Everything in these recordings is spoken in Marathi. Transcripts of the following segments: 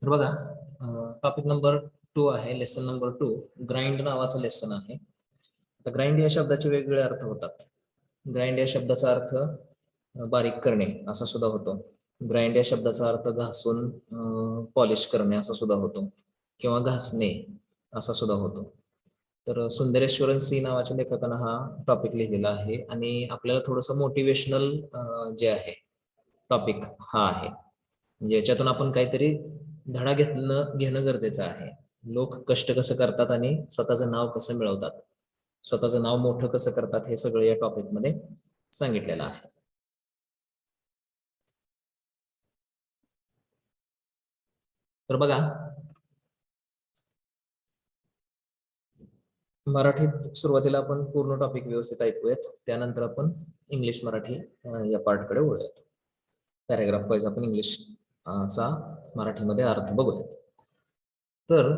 तर बघा, टॉपिक नंबर 2 आहे, लेसन नंबर 2 ग्राइंड नावाचं लेसन आहे. आता ग्राइंड या शब्दाचे वेगवेगळे अर्थ होतात. ग्राइंड या शब्दाचा अर्थ बारीक करणे असा सुद्धा होतो. ग्राइंड या शब्दाचा अर्थ घासून पॉलिश करणे असा सुद्धा होतो किंवा घासणे असा सुद्धा होतो. तर सुंदरेश्वरन सी नावाच्या लेखकानं हा टॉपिक लिहिलेला आहे आणि आपल्याला थोडंसं मोटिवेशनल जे आहे टॉपिक हा आहे. म्हणजे याच्यातून आपण काहीतरी धडा घेणं गरजेचं आहे. लोक कष्ट कसं करतात आणि स्वतःचं नाव कसं मिळवतात, स्वतःचं नाव मोठं कसं करतात, हे सगळं या टॉपिक मध्ये सांगितलेलं आहे. तर बघा, मराठीत सुरुवातीला आपण पूर्ण टॉपिक व्यवस्थित ऐकूयात, त्यानंतर आपण इंग्लिश मराठी या पार्टकडे वळूयात. पॅरेग्राफ वाईज आपण इंग्लिश चा मराठीमध्ये अर्थ बघूयात. तर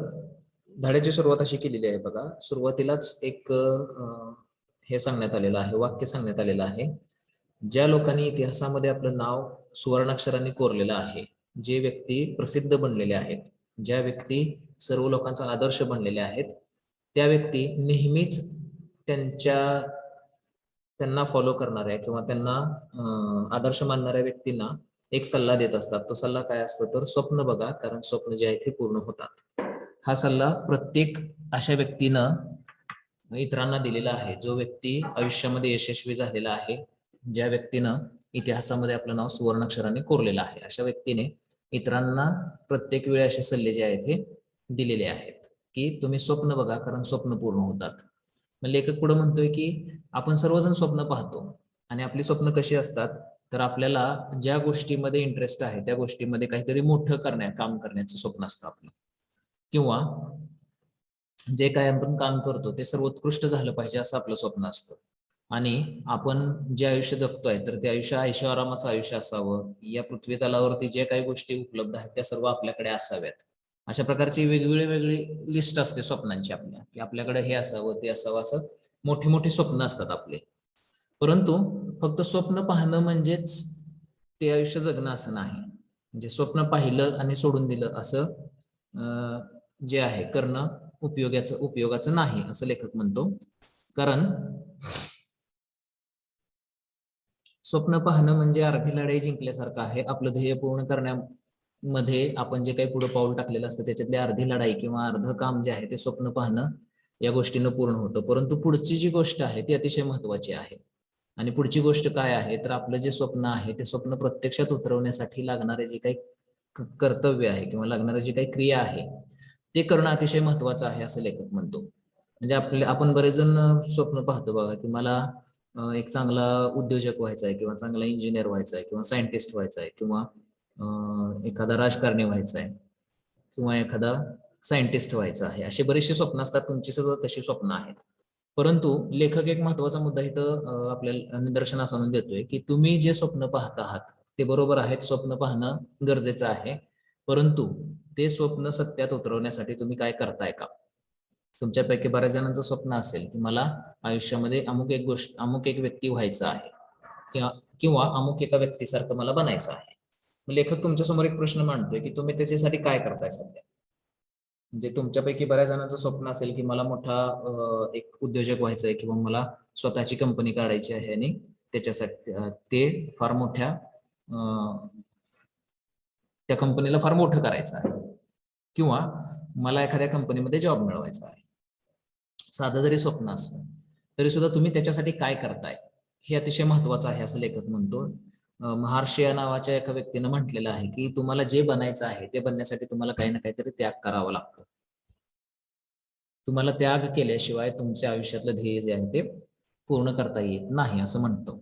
धड्याची सुरुवात अशी केलेली आहे बघा. सुरुवातीलाच एक हे सांगण्यात आलेलं आहे, वाक्य सांगण्यात आलेलं आहे. ज्या लोकांनी इतिहासामध्ये आपलं नाव सुवर्णाक्षरांनी कोरलेलं आहे, जे व्यक्ती प्रसिद्ध बनलेले आहेत, ज्या व्यक्ती सर्व लोकांचा आदर्श बनलेले आहेत, त्या व्यक्ती नेहमीच त्यांना फॉलो करणाऱ्या किंवा त्यांना आदर्श मानणाऱ्या व्यक्तींना एक सल्ला देत असतात. तो सल्ला काय असतो तर स्वप्न बघा, कारण स्वप्न जे आहे ते पूर्ण होतात. हा सल्ला प्रत्येक अशा व्यक्तीनं इतरांना दिलेला आहे, जो व्यक्ती आयुष्यामध्ये यशस्वी झालेला आहे, ज्या व्यक्तीनं इतिहासामध्ये आपलं नाव सुवर्णाक्षराने कोरलेलं आहे. अशा व्यक्तीने इतरांना प्रत्येक वेळी असे सल्ले जे आहेत हे दिलेले आहेत की तुम्ही स्वप्न बघा, कारण स्वप्न पूर्ण होतात. मग लेखक पुढे म्हणतोय की आपण सर्वजण स्वप्न पाहतो आणि आपली स्वप्न कशी असतात तर आपल्याला ज्या गोष्टीमध्ये इंटरेस्ट आहे त्या गोष्टीमध्ये काहीतरी मोठं काम करण्याचं स्वप्न असतं आपलं, किंवा जे काय आपण काम करतो ते सर्वोत्कृष्ट झालं पाहिजे असं आपलं स्वप्न असतं. आणि आपण जे आयुष्य जगतोय तर ते आयुष्य ऐशोआरामाचं आयुष्य असावं, या पृथ्वी तलावरती जे काही गोष्टी उपलब्ध आहेत त्या सर्व आपल्याकडे असाव्यात. अशा प्रकारची वेगळी लिस्ट असते स्वप्नांची आपल्या, की आपल्याकडे हे असावं ते असावं, असं मोठी मोठी स्वप्न असतात आपले. परंतु फक्त स्वप्न पाहणं म्हणजेच ते आयुष्य जगणं असं नाही. म्हणजे स्वप्न पाहिलं आणि सोडून दिलं असं जे आहे करणं उपयोगाचं नाही असं लेखक म्हणतो. कारण स्वप्न पाहणं म्हणजे अर्धी लढाई जिंकल्यासारखं आहे. आपलं ध्येय पूर्ण करण्यामध्ये आपण जे काही पुढे पाऊल टाकलेलं असतं त्याच्यातली अर्धी लढाई किंवा अर्ध काम जे आहे ते स्वप्न पाहणं या गोष्टीनं पूर्ण होतं. परंतु पुढची जी गोष्ट आहे ती अतिशय महत्वाची आहे. आणि पुढची गोष्ट काय आहे तर आपलं जे स्वप्न आहे ते स्वप्न प्रत्यक्षात उतरवण्यासाठी लागणारे जे काही कर्तव्य आहे किंवा लागणारी जी काही क्रिया आहे ते करणं अतिशय महत्वाचं आहे असं लेखक म्हणतो. म्हणजे आपण बरेच जण स्वप्न पाहतो बघा, की मला एक चांगला उद्योजक व्हायचा आहे किंवा चांगला इंजिनियर व्हायचा आहे किंवा सायंटिस्ट व्हायचा आहे किंवा एखादा राजकारणी व्हायचा आहे किंवा एखादा सायंटिस्ट व्हायचा आहे. असे बरेचसे स्वप्न असतात, तुमची सुद्धा तशी स्वप्न आहेत. परंतु लेखक एक महत्वाचा मुद्दा इथं आपल्याला निदर्शनास आणून देतोय की तुम्ही जे स्वप्न पाहत आहात ते बरोबर आहेत, स्वप्न पाहणं गरजेचं आहे, परंतु ते स्वप्न सत्यात उतरवण्यासाठी तुम्ही काय करताय का? तुमच्यापैकी बऱ्याच जणांचं स्वप्न असेल की मला आयुष्यामध्ये अमुक एक व्यक्ती व्हायचं आहे किंवा अमुक एका व्यक्तीसारखं मला बनायचं आहे. लेखक तुमच्यासमोर एक प्रश्न मांडतोय की तुम्ही त्याच्यासाठी काय करताय सध्या. म्हणजे तुमच्यापैकी बऱ्याच जणांचं स्वप्न असेल की मला मोठा एक उद्योजक व्हायचं आहे किंवा मला स्वतःची कंपनी काढायची आहे आणि त्याच्यासाठी ते फार मोठ्या त्या कंपनीला फार मोठं करायचं आहे किंवा मला एखाद्या कंपनीमध्ये जॉब मिळवायचा आहे. साधं जरी स्वप्न असलं तरी सुद्धा तुम्ही त्याच्यासाठी काय करताय हे अतिशय महत्वाचं आहे असं लेखक म्हणतो. महर्षी या नावाच्या एका व्यक्तीनं म्हटलेलं आहे की तुम्हाला जे बनायचं आहे ते बनण्यासाठी तुम्हाला काही ना काहीतरी त्याग करावा लागतो. तुम्हाला त्याग केल्याशिवाय तुमच्या आयुष्यातलं ध्येय जे आहे ते पूर्ण करता येत नाही असं म्हणतो.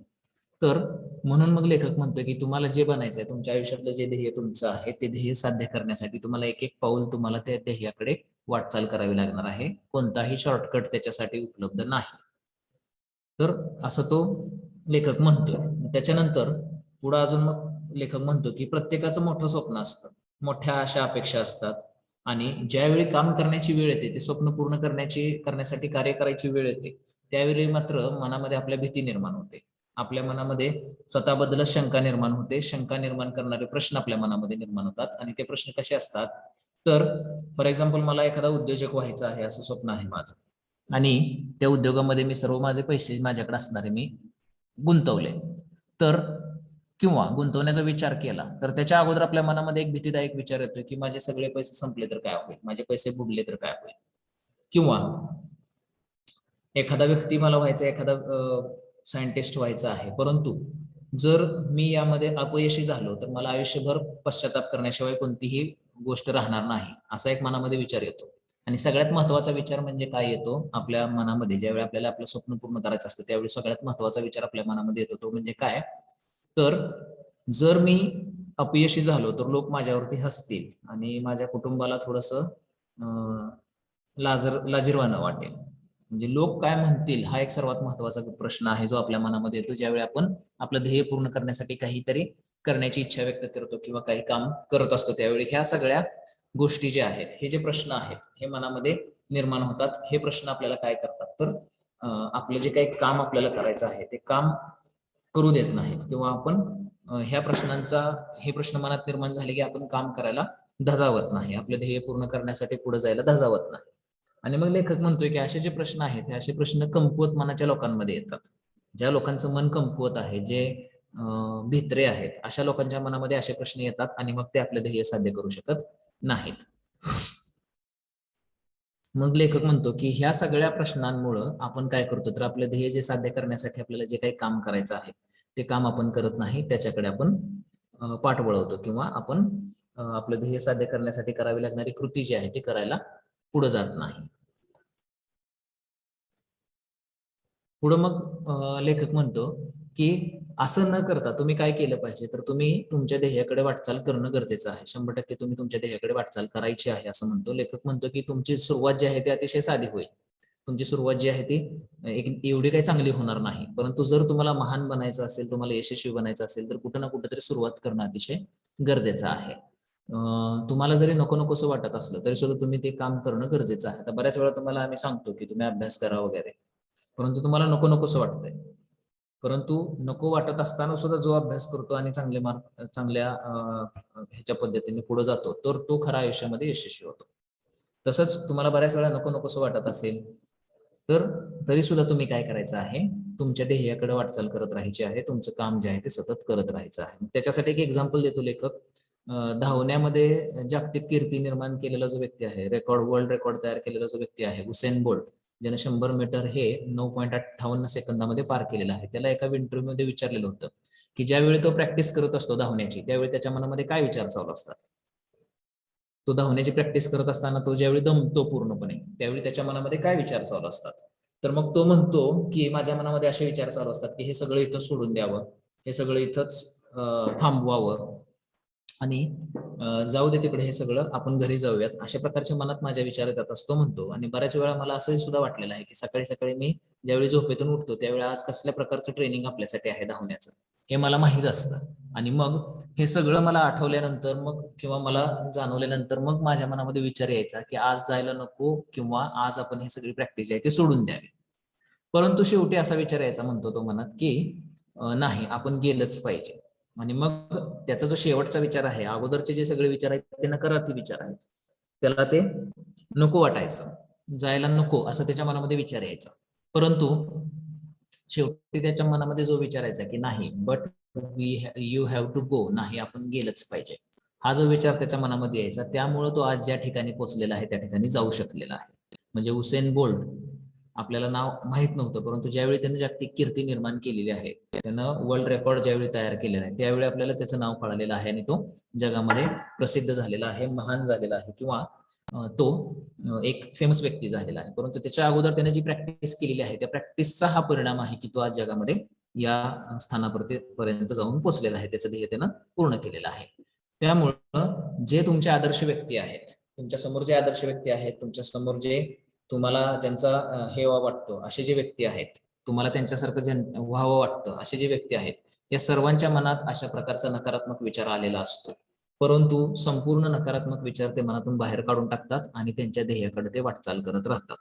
तर म्हणून मग लेखक म्हणतो की तुम्हाला जे बनायचं आहे, तुमच्या आयुष्यातलं जे ध्येय तुमचं आहे ते ध्येय साध्य करण्यासाठी तुम्हाला एक एक पाऊल तुम्हाला त्या ध्येयाकडे वाटचाल करावी लागणार आहे. कोणताही शॉर्टकट त्याच्यासाठी उपलब्ध नाही. तर असं तो लेखक म्हणतोय. त्याच्यानंतर पुढे अजून मग लेखक म्हणतो की प्रत्येकाचं मोठं स्वप्न असतं, मोठ्या अशा अपेक्षा असतात आणि ज्यावेळी काम करण्याची वेळ येते, ते स्वप्न करण्यासाठी कार्य करायची वेळ येते, त्यावेळी मात्र मनामध्ये आपल्या भीती निर्माण होते. आपल्या मनामध्ये स्वतःबद्दलच शंका निर्माण होते. शंका निर्माण करणारे प्रश्न आपल्या मनामध्ये निर्माण होतात आणि ते प्रश्न कसे असतात, तर फॉर एक्झाम्पल मला एखादा उद्योजक व्हायचं आहे असं स्वप्न आहे माझं आणि त्या उद्योगामध्ये मी सर्व माझे पैसे माझ्याकडे असणारे मी गुंतवले, तर किंवा गुंतवण्याचा विचार केला, तर त्याच्या अगोदर आपल्या मनामध्ये एक भीतीदायक विचार येतोय की माझे सगळे पैसे संपले तर काय होईल, माझे पैसे बुडले तर काय होईल. किंवा एखादा व्यक्ती मला व्हायचा, एखादा सायंटिस्ट व्हायचा आहे, परंतु जर मी यामध्ये अपयशी झालो तर मला आयुष्यभर पश्चाताप करण्याशिवाय कोणतीही गोष्ट राहणार नाही, असा एक मनामध्ये विचार येतो. आणि सगळ्यात महत्वाचा विचार म्हणजे काय येतो आपल्या मनामध्ये, ज्यावेळी आपल्याला आपलं स्वप्न पूर्ण करायचं असतं त्यावेळी सगळ्यात महत्वाचा विचार आपल्या मनामध्ये येतो, तो म्हणजे काय, तर जर मी अपयशी झालो तर लोक माझ्यावरती हसतील आणि माझ्या कुटुंबाला थोडस लाजिरवाणं वाटेल. म्हणजे लोक काय म्हणतील हा एक सर्वात महत्वाचा प्रश्न आहे जो आपल्या मनामध्ये येतो ज्यावेळी आपण आपलं ध्येय पूर्ण करण्यासाठी काहीतरी करण्याची इच्छा व्यक्त करतो किंवा काही काम करत असतो. त्यावेळी ह्या सगळ्या गोष्टी ज्या आहेत, हे जे प्रश्न आहेत हे मनामध्ये निर्माण होतात. हे प्रश्न आपल्याला काय करतात, तर आपलं जे काही काम आपल्याला करायचं आहे ते काम करू देत नाहीत किंवा आपण ह्या प्रश्नांचा, हे प्रश्न मनात निर्माण झाले की आपण काम करायला धजावत नाही, आपलं ध्येय पूर्ण करण्यासाठी पुढे जायला धजावत नाही. आणि मग लेखक म्हणतोय की असे जे प्रश्न आहेत हे असे प्रश्न कमकुवत मनाच्या लोकांमध्ये येतात. ज्या लोकांचं मन कमकुवत आहे, जे भित्रे आहेत, अशा लोकांच्या मनामध्ये असे प्रश्न येतात आणि मग ते आपले ध्येय साध्य करू शकत नाहीत. मग लेखक म्हणतो की ह्या सगळ्या प्रश्नांमुळं आपण काय करतो, तर आपलं ध्येय जे साध्य करण्यासाठी आपल्याला जे काही काम करायचं आहे ते काम आपण करत नाही, त्याच्याकडे आपण पाठ वळवतो किंवा आपण आपलं ध्येय साध्य करण्यासाठी करावी लागणारी कृती जी आहे ती करायला पुढे जात नाही. पुढं मग लेखक म्हणतो की असं न करता तुम्ही काय केलं पाहिजे, तर तुम्ही तुमच्या ध्येयाकडे वाटचाल करणं गरजेचं आहे. 100% तुम्ही तुमच्या ध्येयाकडे वाटचाल करायची आहे असं म्हणतो. लेखक म्हणतो की तुमची सुरुवात जी आहे ती अतिशय साधी होईल. तुमची सुरुवात जी आहे ती एवढी काही चांगली होणार नाही, परंतु जर तुम्हाला महान बनायचं असेल, तुम्हाला यशस्वी बनायचं असेल, तर कुठं ना कुठेतरी सुरुवात करणं अतिशय गरजेचं आहे. तुम्हाला जरी नको नकोसं वाटत असलं तरी सुद्धा तुम्ही ते काम करणं गरजेचं आहे. तर बऱ्याच वेळा तुम्हाला आम्ही सांगतो की तुम्ही अभ्यास करा वगैरे, परंतु तुम्हाला नको नकोसं वाटतंय, परंतु नको वाटत असताना सुद्धा जो अभ्यास करतो आणि चांगले मार्क, चांगल्या ह्याच्या पद्धतीने पुढे जातो, तर तो खरा आयुष्यामध्ये यशस्वी होतो. तसंच तुम्हाला बऱ्याच वेळा नको नकोसं वाटत असेल तर तरी सुद्धा तुम्ही काय करायचं आहे, तुमच्या ध्येयाकडे वाटचाल करत राहायची आहे, तुमचं काम जे आहे ते सतत करत राहायचं आहे. त्याच्यासाठी एक एक्झाम्पल देतो लेखक. धावण्यामध्ये जागतिक कीर्ती निर्माण केलेला जो व्यक्ती आहे, वर्ल्ड रेकॉर्ड तयार केलेला जो व्यक्ती आहे उसेन बोल्ट, ज्याने 100 मीटर हे 9.58 सेकंदामध्ये पार केलेलं आहे. त्याला एका इंटरव्ह्यू मध्ये विचारलेलं होतं की ज्यावेळी तो प्रॅक्टिस करत असतो धावण्याची, त्यावेळी त्याच्या मनामध्ये काय विचार चालू असतात. तो धावण्याची प्रॅक्टिस करत असताना तो ज्यावेळी दमतो पूर्णपणे, त्यावेळी त्याच्या मनामध्ये काय विचार चालू असतात. तर मग तो म्हणतो की माझ्या मनामध्ये असे विचार चालू असतात की हे सगळं इथं सोडून द्यावं, हे सगळं इथंच थांबवावं आणि जाऊ दे तिकडे, हे सगळं आपण घरी जाऊयात, अशा प्रकारच्या मनात माझ्या विचार येतात असं तो म्हणतो. आणि बऱ्याच वेळा मला असंही सुद्धा वाटलेलं आहे की सकाळी सकाळी मी ज्यावेळी झोपेतून उठतो त्यावेळी आज कसल्या प्रकारचं ट्रेनिंग आपल्यासाठी आहे धावण्याचं, हे मला माहीत असतं. आणि मग हे सगळं मला आठवल्यानंतर मग किंवा मला जाणवल्यानंतर मग माझ्या मनामध्ये विचार यायचा की आज जायला नको किंवा आज आपण ही सगळी प्रॅक्टिस आहे ते सोडून द्यावी. परंतु शेवटी असा विचार यायचा, म्हणतो तो मनात, की नाही आपण गेलंच पाहिजे. आणि मग त्याचा जो शेवटचा विचार आहे, अगोदरचे जे सगळे विचार आहेत ते नकारार्थी विचार आहेत, त्याला ते नको वाटायचं, जायला नको असं त्याच्या मनामध्ये विचार यायचा. परंतु शेवटी त्याच्या मनामध्ये जो विचारायचा की नाही, but you have to go, नाही आपण गेलंच पाहिजे, हा जो विचार त्याच्या मनामध्ये यायचा, त्यामुळे तो आज ज्या ठिकाणी पोहोचलेला आहे त्या ठिकाणी जाऊ शकलेला आहे. म्हणजे उसेन बोल्ट आपल्याला नाव माहित नव्हतं, परंतु ज्यावेळी त्याने जागतिक कीर्ती निर्माण केलेली आहे, त्यानं वर्ल्ड रेकॉर्ड ज्यावेळी तयार केलेला आहे, त्यावेळी आपल्याला त्याचं नाव कळालेलं आहे आणि तो जगामध्ये प्रसिद्ध झालेला आहे, महान झालेला आहे किंवा तो एक फेमस व्यक्ती झालेला आहे. परंतु त्याच्या अगोदर त्याने जी प्रॅक्टिस केलेली आहे त्या प्रॅक्टिसचा हा परिणाम आहे की तो आज जगामध्ये या स्थानापर्यंत जाऊन पोहोचलेला आहे, त्याचं ध्येय त्यानं पूर्ण केलेलं आहे. त्यामुळं जे तुमचे आदर्श व्यक्ती आहेत, तुमच्या समोर जे आदर्श व्यक्ती आहेत, तुमच्या समोर जे तुम्हाला ज्यांचा हेवा वाटतो असे जे व्यक्ती आहेत, तुम्हाला त्यांच्यासारखं व्हावं वाटतं असे जे व्यक्ती आहेत, या सर्वांच्या मनात अशा प्रकारचा नकारात्मक विचार आलेला असतो. परंतु संपूर्ण नकारात्मक विचार ते मनातून बाहेर काढून टाकतात आणि त्यांच्या ध्येयाकडे ते वाटचाल करत राहतात.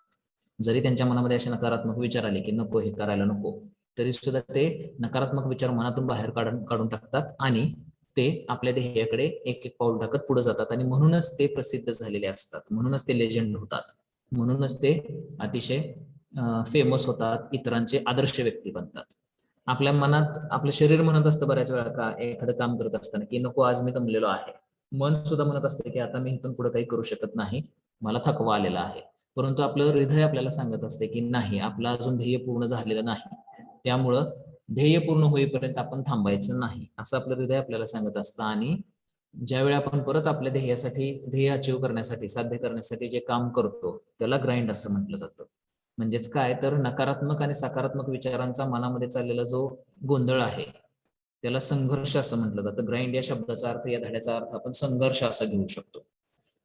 जरी त्यांच्या मनामध्ये असे नकारात्मक विचार आले की नको, हे करायला नको, तरी सुद्धा ते नकारात्मक विचार मनातून बाहेर काढून टाकतात आणि ते आपल्या ध्येयाकडे एक एक पाऊल टाकत पुढे जातात आणि म्हणूनच ते प्रसिद्ध झालेले असतात, म्हणूनच ते लेजंड होतात, म्हणूनच ते अतिशय फेमस होतात, इतरांचे आदर्श व्यक्ती बनतात. आपल्या मनात आपलं शरीर म्हणत असतं बऱ्याच वेळा का एखादं काम करत असताना की नको आज मी दमलेलो आहे, मन सुद्धा म्हणत असतं की आता मी इथून पुढे काही करू शकत नाही, मला थकवा आलेला आहे. परंतु आपलं हृदय आपल्याला सांगत असते की नाही, आपलं अजून ध्येय पूर्ण झालेलं नाही, त्यामुळं ध्येय पूर्ण होईपर्यंत आपण थांबायचं नाही, असं आपलं हृदय आपल्याला सांगत असतं. आणि ज्यावेळी आपण परत आपल्या ध्येय अचीव करण्यासाठी, साध्य करण्यासाठी जे काम करतो त्याला ग्राइंड असं म्हटलं जातं. म्हणजेच काय तर नकारात्मक आणि सकारात्मक विचारांचा मनामध्ये चाललेला जो गोंधळ आहे त्याला संघर्ष असं म्हटलं जातं. ग्राइंड या शब्दाचा अर्थ, या धड्याचा अर्थ आपण संघर्ष असा घेऊ शकतो.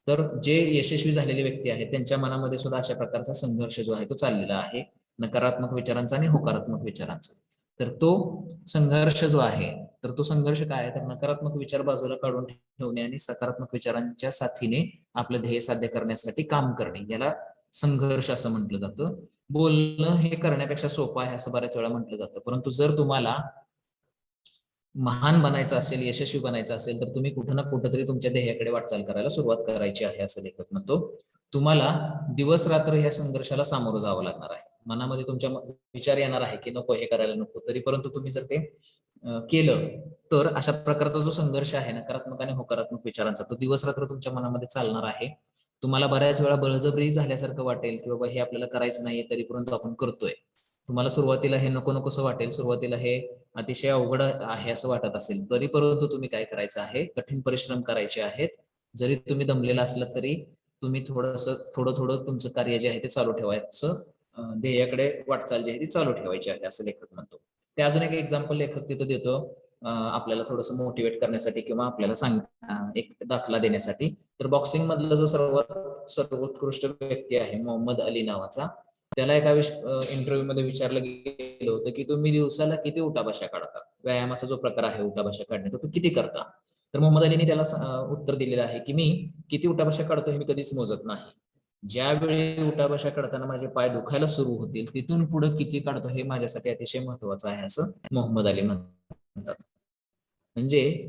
तर जे यशस्वी झालेले व्यक्ती आहेत त्यांच्या मनामध्ये सुद्धा अशा प्रकारचा संघर्ष जो आहे तो चाललेला आहे, नकारात्मक विचारांचा आणि होकारात्मक विचारांचा. तर तो संघर्ष जो आहे, तर तो संघर्ष काय आहे, तर नकारात्मक विचार बाजूला काढून ठेवणे आणि सकारात्मक विचारांच्या साथीने आपलं ध्येय साध्य करण्यासाठी काम करणे, याला संघर्ष असं म्हटलं जातं. बोलणं हे करण्यापेक्षा सोपं आहे असं बऱ्याच वेळा म्हटलं जातं, परंतु जर तुम्हाला महान बनायचं असेल, यशस्वी बनायचं असेल, तर तुम्ही कुठं ना कुठंतरी तुमच्या ध्येयाकडे वाटचाल करायला सुरुवात करायची आहे असं लेखक म्हणतो. तुम्हाला दिवस रात्र ह्या संघर्षाला सामोरं जावं लागणार आहे. मनामध्ये तुमच्या विचार येणार आहे की नको, हे करायला नको, तरी परंतु तुम्ही जर ते केलं तर अशा प्रकारचा जो संघर्ष आहे नकारात्मक आणि होकारात्मक विचारांचा, तो दिवस रात्र तुमच्या मनामध्ये चालणार आहे. तुम्हाला बऱ्याच वेळा बळजबरी झाल्यासारखं वाटेल की बाबा हे आपल्याला करायचं नाहीये, तरी परंतु आपण करतोय. तुम्हाला सुरुवातीला हे नको नकोसं वाटेल, सुरुवातीला हे अतिशय अवघड आहे असं वाटत असेल, तरी परंतु तुम्ही काय करायचं आहे, कठीण परिश्रम करायचे आहेत. जरी तुम्ही दमलेला असलात तरी तुम्ही थोडं थोडं तुमचं कार्य जे आहे ते चालू ठेवायचं, ध्येयाकडे वाटचाल जी आहे ती चालू ठेवायची आहे असं लेखक म्हणतो. ते अजून एक एक्झाम्पल लेखक तिथं देतो आपल्याला थोडंसं मोटिवेट करण्यासाठी किंवा आपल्याला एक दाखला देण्यासाठी. तर बॉक्सिंग मधला जो सर्वोत्कृष्ट व्यक्ती आहे मोहम्मद अली नावाचा, त्याला एका इंटरव्ह्यू मध्ये विचारलं गेलं होतं की तुम्ही दिवसाला किती उठाबशा काढता, व्यायामाचा जो प्रकार आहे उठाबशा काढण्याचा तो किती करता. तर मोहम्मद अलीने त्याला उत्तर दिलेलं आहे की मी किती उठाबशा काढतो हे मी कधीच मोजत नाही, ज्यावेळी उठाबशा काढताना माझे पाय दुखायला सुरू होतील तिथून पुढे किती काढतो हे माझ्यासाठी अतिशय महत्वाचं आहे असं मोहम्मद अली म्हणतात. म्हणजे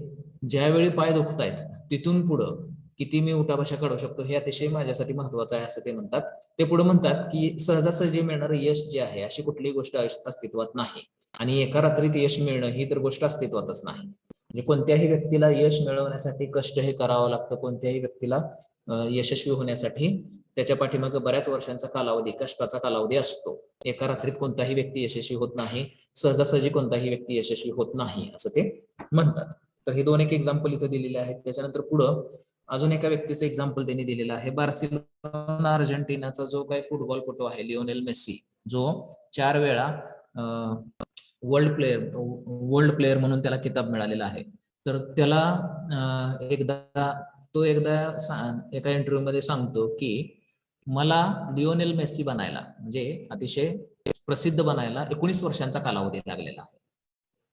ज्यावेळी पाय दुखतायत तिथून पुढं किती मी उठाबशा काढू शकतो हे अतिशय माझ्यासाठी महत्वाचं आहे असं ते म्हणतात. ते पुढे म्हणतात की सहजासहजी मिळणारं यश जे आहे अशी कुठलीही गोष्ट अस्तित्वात नाही, आणि एका रात्रीत यश मिळणं ही तर गोष्ट अस्तित्वातच नाही. म्हणजे कोणत्याही व्यक्तीला यश मिळवण्यासाठी कष्ट हे करावं लागतं, कोणत्याही व्यक्तीला यशस्वी होण्यासाठी त्याच्या पाठीमागे बऱ्याच वर्षांचा कालावधी, कष्टाचा कालावधी असतो. एका रात्रीत कोणताही व्यक्ती यशस्वी होत नाही, सहजासहजी कोणताही व्यक्ती यशस्वी होत नाही असं ते म्हणतात. तर हे दोन एक एक्झाम्पल इथे दिलेले आहेत. त्याच्यानंतर पुढं अजून एका व्यक्तीचं एक्झाम्पल त्यांनी दिलेलं आहे. बार्सिलोना अर्जेंटिनाचा जो काही फुटबॉलपटू आहे लिओनेल मेस्सी, जो 4 वेळा वर्ल्ड प्लेअर म्हणून त्याला किताब मिळालेला आहे. तर त्याला एकदा एका इंटरव्ह्यू मध्ये सांगतो की मला लिओनेल मेस्सी बनायला, म्हणजे अतिशय प्रसिद्ध बनायला 19 वर्षांचा कालावधी लागलेला आहे.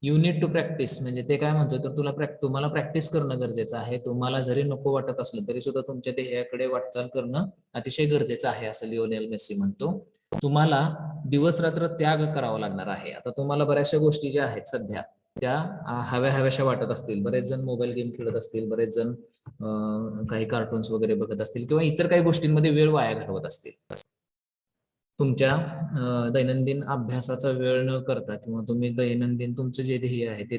यू नीड टू प्रॅक्टिस, म्हणजे ते काय म्हणतोय तर तुम्हाला प्रॅक्टिस करणं गरजेचं आहे. तुम्हाला जरी नको वाटत असलं तरी सुद्धा तुमच्या ध्येयाकडे वाटचाल करणं अतिशय गरजेचं आहे असं लिओनेल मेस्सी म्हणतो. तुम्हाला दिवस रात्र त्याग करावा लागणार आहे. आता तुम्हाला बऱ्याचशा गोष्टी ज्या आहेत सध्या त्या हव्याशा वाटत असतील, बरेच जण मोबाईल गेम खेळत असतील, बरेच जण काही कार्टून्स वगैरे बघत असतील किंवा इतर काही गोष्टींमध्ये वेळ वाया घालवत असतील. तुमच्या दैनंदिन अभ्यासाचा वेळ न करता किंवा तुम्ही दैनंदिन तुमचं जे ध्येय आहे ते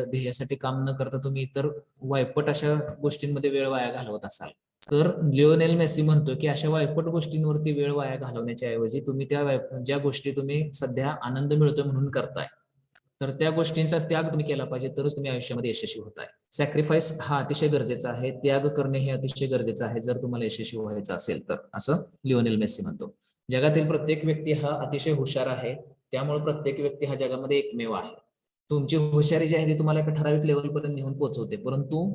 ध्येयासाठी काम न करता तुम्ही इतर वायपट अशा गोष्टींमध्ये वेळ वाया घालवत असाल, तर लिओनेल मेसी म्हणतो की अशा वायपट गोष्टींवरती वेळ वाया घालवण्याच्या ऐवजी तुम्ही ज्या गोष्टी तुम्ही सध्या आनंद मिळतोय म्हणून करताय, तर त्या गोष्टींचा त्याग तुम्ही केला पाहिजे, तरच तुम्ही आयुष्यामध्ये यशस्वी होताय. सॅक्रिफाईस हा अतिशय गरजेचा आहे, त्याग करणे हे अतिशय गरजेचं आहे जर तुम्हाला यशस्वी व्हायचं असेल तर, असं लिओनेल मेसी म्हणतो. जगातील प्रत्येक व्यक्ती हा अतिशय हुशार आहे, त्यामुळे प्रत्येक व्यक्ती हा जगामध्ये एकमेव आहे. तुमची हुशारी जी आहे ती तुम्हाला एका ठराविक लेवलपर्यंत नेऊन पोहोचवते, परंतु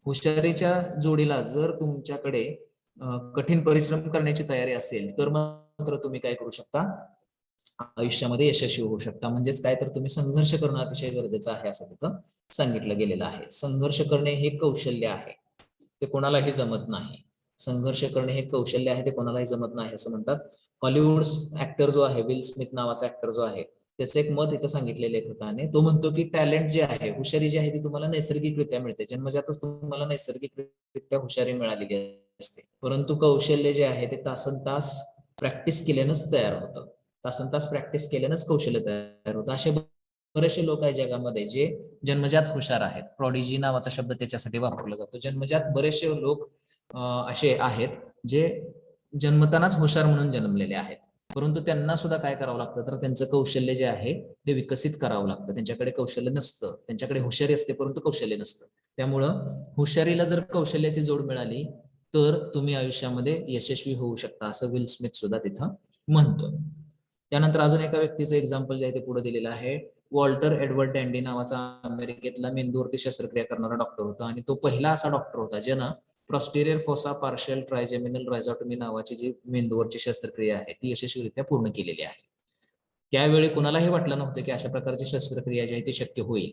हुशारीच्या जोडीला जर तुमच्याकडे कठीण परिश्रम करण्याची तयारी असेल तर मात्र तुम्ही काय करू शकता, आयुष्यामध्ये यशस्वी होऊ शकता. म्हणजेच काय तर तुम्ही संघर्ष करणं अतिशय गरजेचं आहे असं तिथं सांगितलं गेलेलं आहे. संघर्ष करणे हे कौशल्य आहे, ते कोणालाही जमत नाही. संघर्ष करणे हे कौशल्य आहे, ते कोणालाही जमत नाही असं म्हणतात. हॉलिवूड ऍक्टर जो आहे विल स्मिथ नावाचा ऍक्टर जो आहे त्याचं एक मत इथं सांगितले लेखकाने. तो म्हणतो की टॅलेंट जे आहे, हुशारी जी आहे ती तुम्हाला नैसर्गिकरित्या मिळते. जन्मजातच तुम्हाला नैसर्गिकरित्या हुशारी मिळालेली असते. परंतु कौशल्य जे आहे ते तासनतास प्रॅक्टिस केल्यानंच तयार होतं. तासनतास प्रॅक्टिस केल्यानंच कौशल्य तयार होतं. असे बरेचसे लोक आहेत जगामध्ये जे जन्मजात हुशार आहेत. प्रॉडिजी नावाचा शब्द त्याच्यासाठी वापरला जातो. जन्मजात बरेचसे लोक असे आहेत जे जन्मतानाच हुशार म्हणून जन्मलेले आहेत. परंतु त्यांना सुद्धा काय करावं लागतं, तर त्यांचं कौशल्य जे आहे ते विकसित करावं लागतं. त्यांच्याकडे कौशल्य नसतं, त्यांच्याकडे हुशारी असते परंतु कौशल्य नसतं. त्यामुळं हुशारीला जर कौशल्याची जोड मिळाली तर तुम्ही आयुष्यामध्ये यशस्वी होऊ शकता, असं विल स्मिथ सुद्धा तिथं म्हणतो. त्यानंतर अजून एका व्यक्तीचं एक्झाम्पल जे आहे ते पुढे दिलेलं आहे. वॉल्टर एडवर्ड डॅन्डी नावाचा अमेरिकेतला मेंदूवरती शस्त्रक्रिया करणारा डॉक्टर होता आणि तो पहिला असा डॉक्टर होता ज्यानं प्रॉस्टेरियर फोसा पार्शियल ट्रायजेमिनल रायझॉटोमी नावाची जी मेंदूवरची शस्त्रक्रिया आहे ती यशस्वीरित्या पूर्ण केलेली आहे. त्यावेळी कुणालाही वाटलं नव्हतं की अशा प्रकारची शस्त्रक्रिया जी आहे ती शक्य होईल.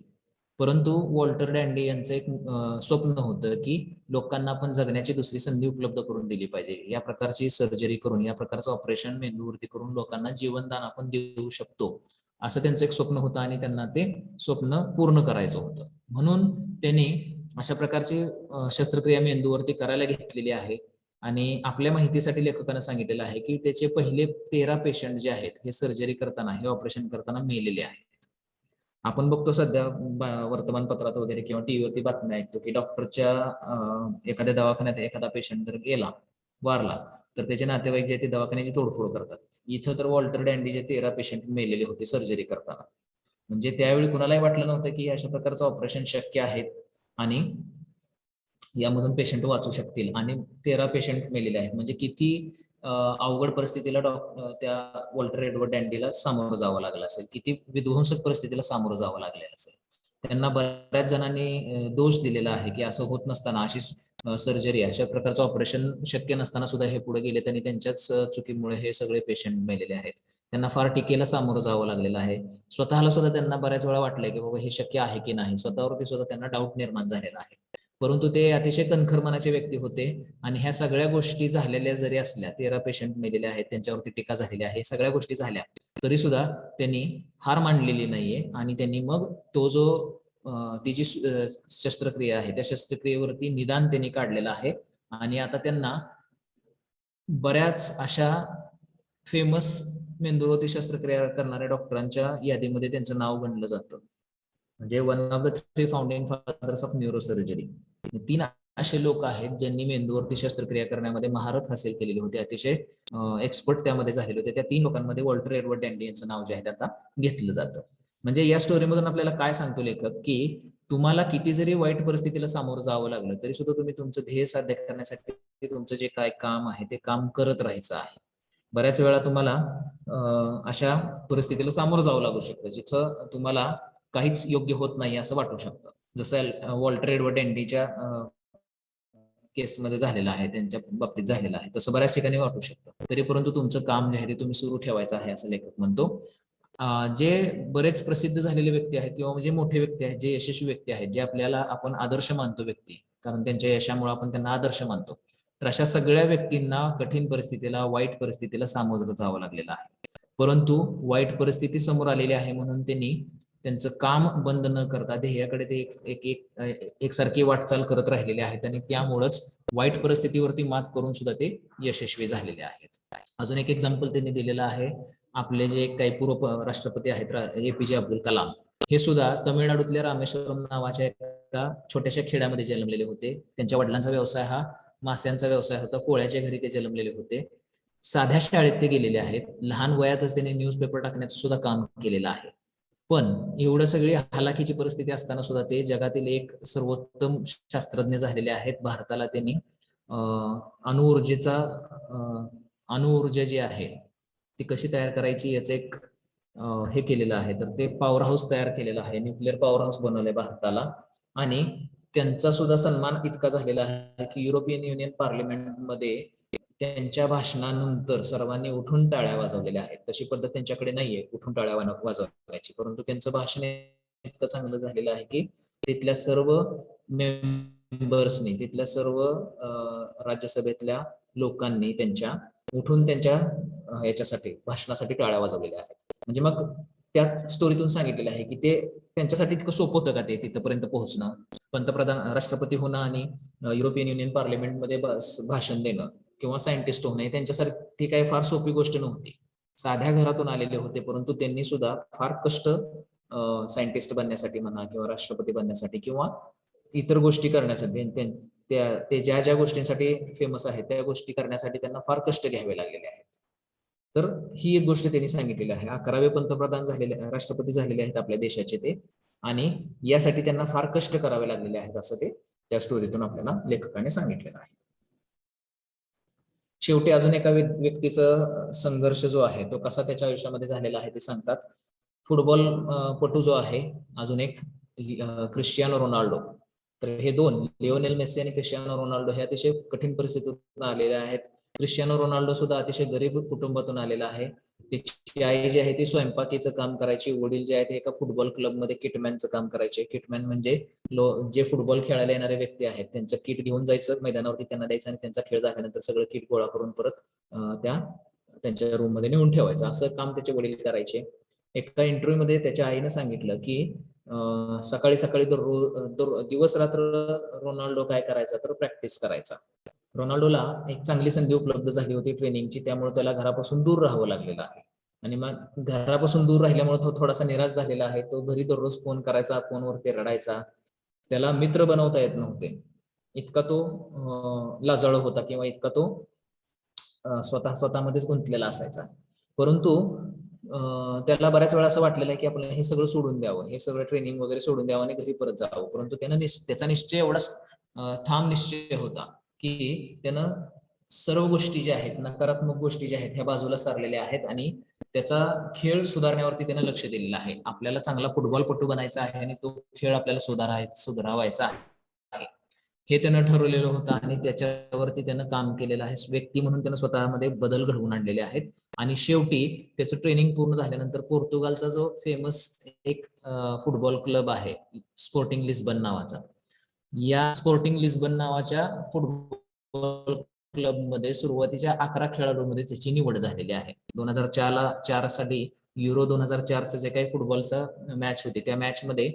परंतु वॉल्टर डॅन्डी यांचं एक स्वप्न होतं की लोकांना आपण जगण्याची दुसरी संधी उपलब्ध करून दिली पाहिजे. या प्रकारची सर्जरी करून, या प्रकारचं ऑपरेशन मेंदूवरती करून लोकांना जीवनदान आपण देऊ शकतो, असं त्यांचं एक स्वप्न होतं आणि त्यांना ते स्वप्न पूर्ण करायचं होतं. म्हणून त्यांनी अशा प्रकारची शस्त्रक्रिया मेंदूवरती करायला घेतलेली आहे. आणि आपल्या माहितीसाठी लेखकानं सांगितलेलं आहे की त्याचे पहिले 13 पेशंट जे आहेत हे सर्जरी करताना, हे ऑपरेशन करताना मेलेले आहेत. आपण बघतो सध्या वर्तमानपत्रात वगैरे किंवा टीव्हीवरती बातम्या ऐकतो की डॉक्टरच्या एखाद्या दवाखान्यात एखादा पेशंट जर गेला, वारला, तर त्याचे नातेवाईक जे ते दवाखान्याची तोडफोड करतात. इथं तर वॉल्टर डॅन्डीचे 13 पेशंट मेलेले होते सर्जरी करताना. म्हणजे त्यावेळी कुणालाही वाटलं नव्हतं की अशा प्रकारचं ऑपरेशन शक्य आहे आणि यामधून पेशंट वाचू शकतील. आणि 13 पेशंट मेलेले आहेत. म्हणजे किती अवघड परिस्थितीला त्या वॉल्टर एडवर्ड डॅन्डीला सामोरं जावं लागलं असेल, किती विध्वंसक परिस्थितीला सामोरं जावं लागलेलं असेल. त्यांना बऱ्याच जणांनी दोष दिलेला आहे की असं होत नसताना, अशी सर्जरी, अशा प्रकारचं ऑपरेशन शक्य नसताना सुद्धा हे पुढे गेले आणि त्यांच्याच चुकीमुळे हे सगळे पेशंट मेलेले आहेत. त्यांना फार टीकेला सामोरं जावं लागलेलं आहे. स्वतःला सुद्धा त्यांना बऱ्याच वेळा वाटलंय की बाबा हे शक्य आहे की नाही, स्वतःवरती सुद्धा त्यांना डाऊट निर्माण झालेला आहे. परंतु ते अतिशय कणखर मनाचे व्यक्ती होते आणि ह्या सगळ्या गोष्टी झालेल्या जरी असल्या, 13 पेशंट मेलेले आहेत, त्यांच्यावरती टीका झालेली आहे, सगळ्या गोष्टी झाल्या तरी सुद्धा त्यांनी हार मानलेली नाहीये. आणि त्यांनी मग तो जो ती जी शस्त्रक्रिया आहे त्या शस्त्रक्रियेवरती निदान त्यांनी काढलेलं आहे. आणि आता त्यांना बऱ्याच अशा फेमस मेंदूवरती शस्त्रक्रिया करणाऱ्या डॉक्टरांच्या यादीमध्ये त्यांचं नाव गणलं जातं. म्हणजे one of the 3 founding fathers of neurosurgery. 3 असे लोक आहेत ज्यांनी मेंदूवरती शस्त्रक्रिया करण्यामध्ये महारथ हासिल केलेली होती, अतिशय एक्सपर्ट त्यामध्ये झालेले होते. त्या 3 लोकांमध्ये वॉल्टर एडवर्ड डॅन्डी यांचं नाव जे आहे आता घेतलं जातं. म्हणजे या स्टोरीमधून आपल्याला काय सांगतो लेखक, की तुम्हाला किती जरी वाईट परिस्थितीला सामोरं जावं लागलं तरी सुद्धा तुम्ही तुमचं ध्येय साध्य करण्यासाठी तुमचं जे काय काम आहे ते काम करत राहायचं आहे. बऱ्याच वेळा तुम्हाला अशा परिस्थितीला सामोरं जावं लागू शकतं जिथं तुम्हाला काहीच योग्य होत नाही असं वाटू शकतं. जसं वॉल्टर एडवर्ड डॅन्डीच्या केसमध्ये झालेलं आहे, त्यांच्या बाबतीत झालेलं आहे, तसं बऱ्याच ठिकाणी वाटू शकतं. तरी परंतु तुमचं काम जे आहे ते तुम्ही सुरू ठेवायचं आहे असं लेखक म्हणतो. जे बरेच प्रसिद्ध झालेले व्यक्ती आहेत किंवा म्हणजे मोठे व्यक्ती आहेत, जे यशस्वी व्यक्ती आहेत, जे आपल्याला आपण आदर्श मानतो व्यक्ती, कारण त्यांच्या यशामुळे आपण त्यांना आदर्श मानतो. तर अशा सगळ्या व्यक्तींना कठीण परिस्थितीला, वाईट परिस्थितीला सामोरं जावं लागलेलं आहे. परंतु वाईट परिस्थिती समोर आलेली आहे म्हणून त्यांनी त्यांचं काम बंद न करता ध्येयाकडे ते एकसारखी वाटचाल करत राहिलेले आहेत आणि त्यामुळेच वाईट परिस्थितीवरती मात करून सुद्धा ते यशस्वी झालेले आहेत. अजून एक एक्झाम्पल त्यांनी दिलेलं आहे. आपले जे काही पूर्व राष्ट्रपती आहेत APJ अब्दुल कलाम, हे सुद्धा तमिळनाडूतल्या रामेश्वरम नावाच्या एका छोट्याशा खेड्यामध्ये जन्मलेले होते. त्यांच्या वडिलांचा व्यवसाय हा मास्यांचा व्यवसाय होता. कोळ्याच्या घरी ते जन्मलेले होते. साध्या शाळेत ते गेलेले आहेत. लहान वयातच त्यांनी न्यूजपेपर टाकण्याचं सुद्धा काम केलेलं आहे. पण एवढं सगळी हलाखीची परिस्थिती असताना सुद्धा ते जगातील एक सर्वोत्तम शास्त्रज्ञ झालेले आहेत. भारताला त्यांनी अणुऊर्जा जी आहे ती कशी तयार करायची याचं एक हे केलेलं आहे. तर ते पॉवर हाऊस तयार केलेलं आहे, न्यूक्लिअर पॉवर हाऊस बनवलंय भारताला. आणि त्यांचा सुद्धा सन्मान इतका झालेला आहे की युरोपियन युनियन पार्लमेंटमध्ये त्यांच्या भाषणानंतर सर्वांनी उठून टाळ्या वाजवलेल्या आहेत. तशी पद्धत त्यांच्याकडे नाहीये उठून टाळ्या वाजवण्याची, परंतु त्यांचं भाषण इतकं चांगलं झालेलं आहे की तिथल्या सर्व मेंबर्सनी, तिथल्या सर्व राज्यसभेतल्या लोकांनी उठून त्यांच्या याच्यासाठी भाषणासाठी टाळ्या वाजवलेल्या आहेत. म्हणजे मग त्या स्टोरीतून सांगितलेलं आहे की ते त्यांच्यासाठी इतकं सोपं होतं का ते तिथपर्यंत पोहोचणं, पंतप्रधान राष्ट्रपती होणं आणि युरोपियन युनियन पार्लमेंटमध्ये भाषण देणं किंवा सायंटिस्ट होणे त्यांच्यासाठी काही फार सोपी गोष्ट नव्हती. साध्या घरातून आलेले होते, परंतु त्यांनी सुद्धा फार कष्ट सायंटिस्ट बनण्यासाठी म्हणा किंवा राष्ट्रपती बनण्यासाठी किंवा इतर गोष्टी करण्यासाठी ते ज्या ज्या गोष्टींसाठी फेमस आहेत त्या गोष्टी करण्यासाठी त्यांना फार कष्ट घ्यावे लागलेले आहेत. तर ही एक गोष्ट त्यांनी सांगितलेली आहे. 11वे पंतप्रधान झालेले, राष्ट्रपती झालेले आहेत आपल्या देशाचे ते, आणि यासाठी त्यांना फार कष्ट करावे लागलेले आहेत असं ते त्या स्टोरीतून आपल्याला लेखकाने सांगितलेलं आहे. शेवटी अजून एका व्यक्तीचा संघर्ष जो आहे तो कसा त्याच्या आयुष्यामध्ये झालेला आहे ते सांगतात. फुटबॉल पटू जो आहे अजून एक क्रिस्टियानो रोनाल्डो, तर हे दोन, लिओनेल मेस्सी आणि क्रिस्टियानो रोनाल्डो, हे अतिशय कठीण परिस्थितीतून आलेले आहेत. क्रिस्टियानो रोनाल्डो सुद्धा अतिशय गरीब कुटुंबातून आलेला आहे. त्याची आई जी आहे ती स्वयंपाकीचं काम करायची, वडील जे आहेत एका फुटबॉल क्लबमध्ये किटमॅनचं काम करायचे. किटमॅन म्हणजे जे फुटबॉल खेळायला येणारे व्यक्ती आहेत त्यांचं किट घेऊन जायचं मैदानावरती, त्यांना द्यायचं आणि त्यांचा खेळ झाल्यानंतर सगळं किट गोळा करून परत त्यांच्या रूम मध्ये नेऊन ठेवायचं, असं काम त्याचे वडील करायचे. एका इंटरव्ह्यू मध्ये त्याच्या आईने सांगितलं की सकाळी सकाळी दिवस रात्र रोनाल्डो काय करायचा तर प्रॅक्टिस करायचा. रोनाल्डोला एक चांगली संधी उपलब्ध झाली होती ट्रेनिंगची, त्यामुळे त्याला घरापासून दूर राहावं लागलेलं आहे. आणि मग घरापासून दूर राहिल्यामुळे तो थोडासा निराश झालेला आहे. तो घरी दररोज फोन करायचा, फोनवरती रडायचा, त्याला मित्र बनवता येत नव्हते, इतका तो लाजाळू होता किंवा इतका तो स्वतःमध्येच गुंतलेला असायचा. परंतु त्याला बऱ्याच वेळा असं वाटलेलं आहे की आपण हे सगळं सोडून द्यावं, हे सगळं ट्रेनिंग वगैरे सोडून द्यावं आणि घरी परत जावं. परंतु त्यानं त्याचा निश्चय एवढा ठाम निश्चय होता की त्यानं सर्व गोष्टी ज्या आहेत, नकारात्मक गोष्टी ज्या आहेत ह्या बाजूला सारलेल्या आहेत आणि त्याचा खेळ सुधारण्यावरती त्यानं लक्ष दिलेलं आहे. आपल्याला चांगला फुटबॉलपटू बनायचा आहे आणि तो खेळ आपल्याला सुधारावायचा आहे, हे त्यानं ठरवलेलं होतं आणि त्याच्यावरती त्यानं काम केलेलं आहे. व्यक्ती म्हणून त्यानं स्वतःमध्ये बदल घडवून आणलेले आहेत. आणि शेवटी त्याचं ट्रेनिंग पूर्ण झाल्यानंतर पोर्तुगालचा जो फेमस एक फुटबॉल क्लब आहे स्पोर्टिंग लिस्बन नावाचा, या स्पोर्टिंग लिस्बन नावाच्या फुटबॉल क्लब मध्ये सुरुवातीच्या 11 खेळाडूंमध्ये त्याची निवड झालेली आहे. 2004 साली युरो 2004चं जे काही फुटबॉलचा मॅच होती त्या मॅच मध्ये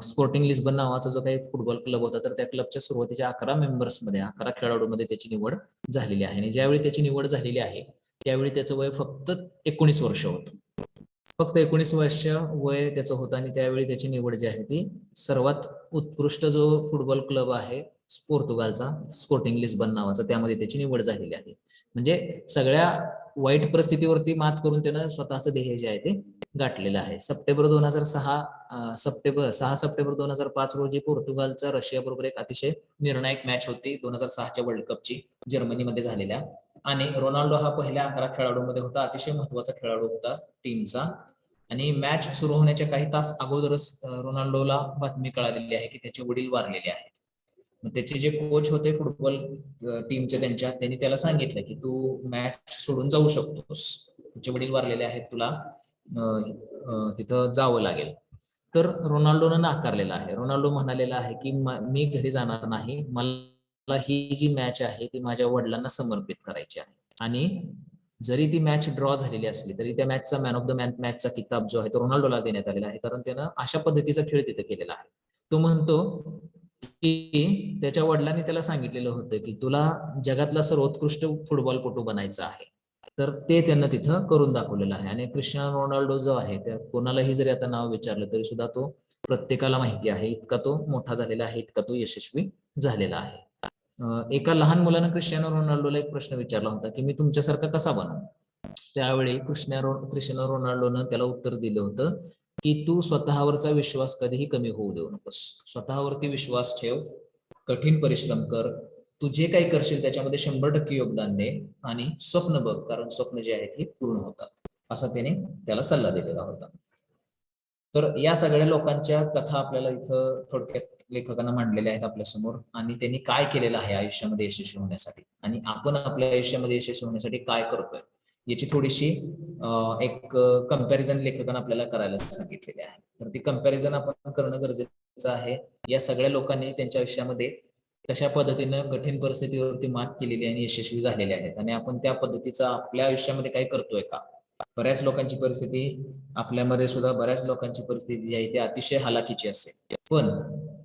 स्पोर्टिंग लिस्बन नावाचा जो काही फुटबॉल क्लब होता तर त्या क्लबच्या सुरुवातीच्या 11 मेंबर्समध्ये 11 खेळाडूंमध्ये त्याची निवड झालेली आहे. आणि ज्यावेळी त्याची निवड झालेली आहे त्यावेळी त्याचं वय फक्त 19 वर्ष होतं. फक्त 19 वर्ष वय त्याचं होतं आणि त्यावेळी त्याची निवड जी आहे ती सर्वात उत्कृष्ट जो फुटबॉल क्लब आहे पोर्तुगालचा स्पोर्टिंग लिस्बन नावाचा, त्यामध्ये त्याची निवड झालेली आहे. म्हणजे सगळ्या वाईट परिस्थितीवरती मात करून त्यानं स्वतःचं ध्येय जे आहे ते गाठलेलं आहे. 6 सप्टेंबर 2005 रोजी पोर्तुगालचा रशियाबरोबर एक अतिशय निर्णायक मॅच होती 2006च्या वर्ल्ड कपची, जर्मनीमध्ये झालेल्या. आणि रोनाल्डो हा पहिल्या 11 खेळाडूंमध्ये होता, अतिशय महत्वाचा खेळाडू होता टीमचा. आणि मॅच सुरू होण्याच्या काही तास अगोदरच रोनाल्डोला बातमी कळालेली आहे की त्याचे वडील वारलेले आहेत. त्याचे जे कोच होते फुटबॉल टीमचे त्यांनी त्याला सांगितलं की तू मॅच सोडून जाऊ शकतोस, तुझे वडील वारलेले आहेत, तुला तिथं जावं लागेल. तर रोनाल्डोनं नाकारलेला आहे. रोनाल्डो म्हणालेला आहे की मी घरी जाणार नाही, मला ही जी मॅच आहे ती माझ्या वडिलांना समर्पित करायची आहे. आणि जरी ती मॅच ड्रॉ झालेली असली तरी त्या मॅचचा मॅन ऑफ द मॅचचा किताब जो आहे तो रोनाल्डोला देण्यात आलेला आहे, कारण त्यानं अशा पद्धतीचा खेळ तिथे केलेला आहे. तो म्हणतो की त्याच्या वडिलांनी त्याला सांगितलेलं होतं की तुला जगातला सर्वोत्कृष्ट फुटबॉलपटू बनायचं आहे, तर ते त्यांना तिथं करून दाखवलेलं आहे. आणि क्रिस्टियानो रोनाल्डो जो आहे त्या कोणालाही जरी आता नाव विचारलं तरी सुद्धा तो प्रत्येकाला माहिती आहे, इतका तो मोठा झालेला आहे, इतका तो यशस्वी झालेला आहे. एका लहान मुलानं क्रिस्टियानो रोनाल्डोला एक प्रश्न विचारला होता की मी तुमच्यासारखा कसा बनू. त्यावेळी क्रिस्टियानो रोनाल्डोनं त्याला उत्तर दिलं होतं की तू स्वतःवरचा विश्वास कधीही कमी होऊ देऊ नकोस, स्वतःवरती विश्वास ठेव, कठीण परिश्रम कर, तू जे काही करशील त्याच्यामध्ये 100% योगदान दे आणि स्वप्न बघ, कारण स्वप्न जे आहेत ही पूर्ण होतात, असा त्याने त्याला सल्ला दिलेला होता. तर या सगळ्या लोकांच्या कथा आपल्याला इथं थोडक्यात लेखकांना मांडलेल्या आहेत आपल्यासमोर, आणि त्यांनी काय केलेलं आहे आयुष्यामध्ये यशस्वी होण्यासाठी आणि आपण आपल्या आयुष्यामध्ये यशस्वी होण्यासाठी काय करतोय याची थोडीशी एक कंपॅरिझन लेखकांना आपल्याला करायला सांगितलेली आहे. तर ती कंपॅरिझन आपण करणं गरजेचं आहे. या सगळ्या लोकांनी त्यांच्या आयुष्यामध्ये कशा पद्धतीनं कठीण परिस्थितीवरती मात केलेली आणि यशस्वी झालेले आहेत आणि आपण त्या पद्धतीचा आपल्या आयुष्यामध्ये काय करतोय का, बऱ्याच लोकांची परिस्थिती, आपल्यामध्ये सुद्धा बऱ्याच लोकांची परिस्थिती जी आहे ती अतिशय हलाखीची असते, पण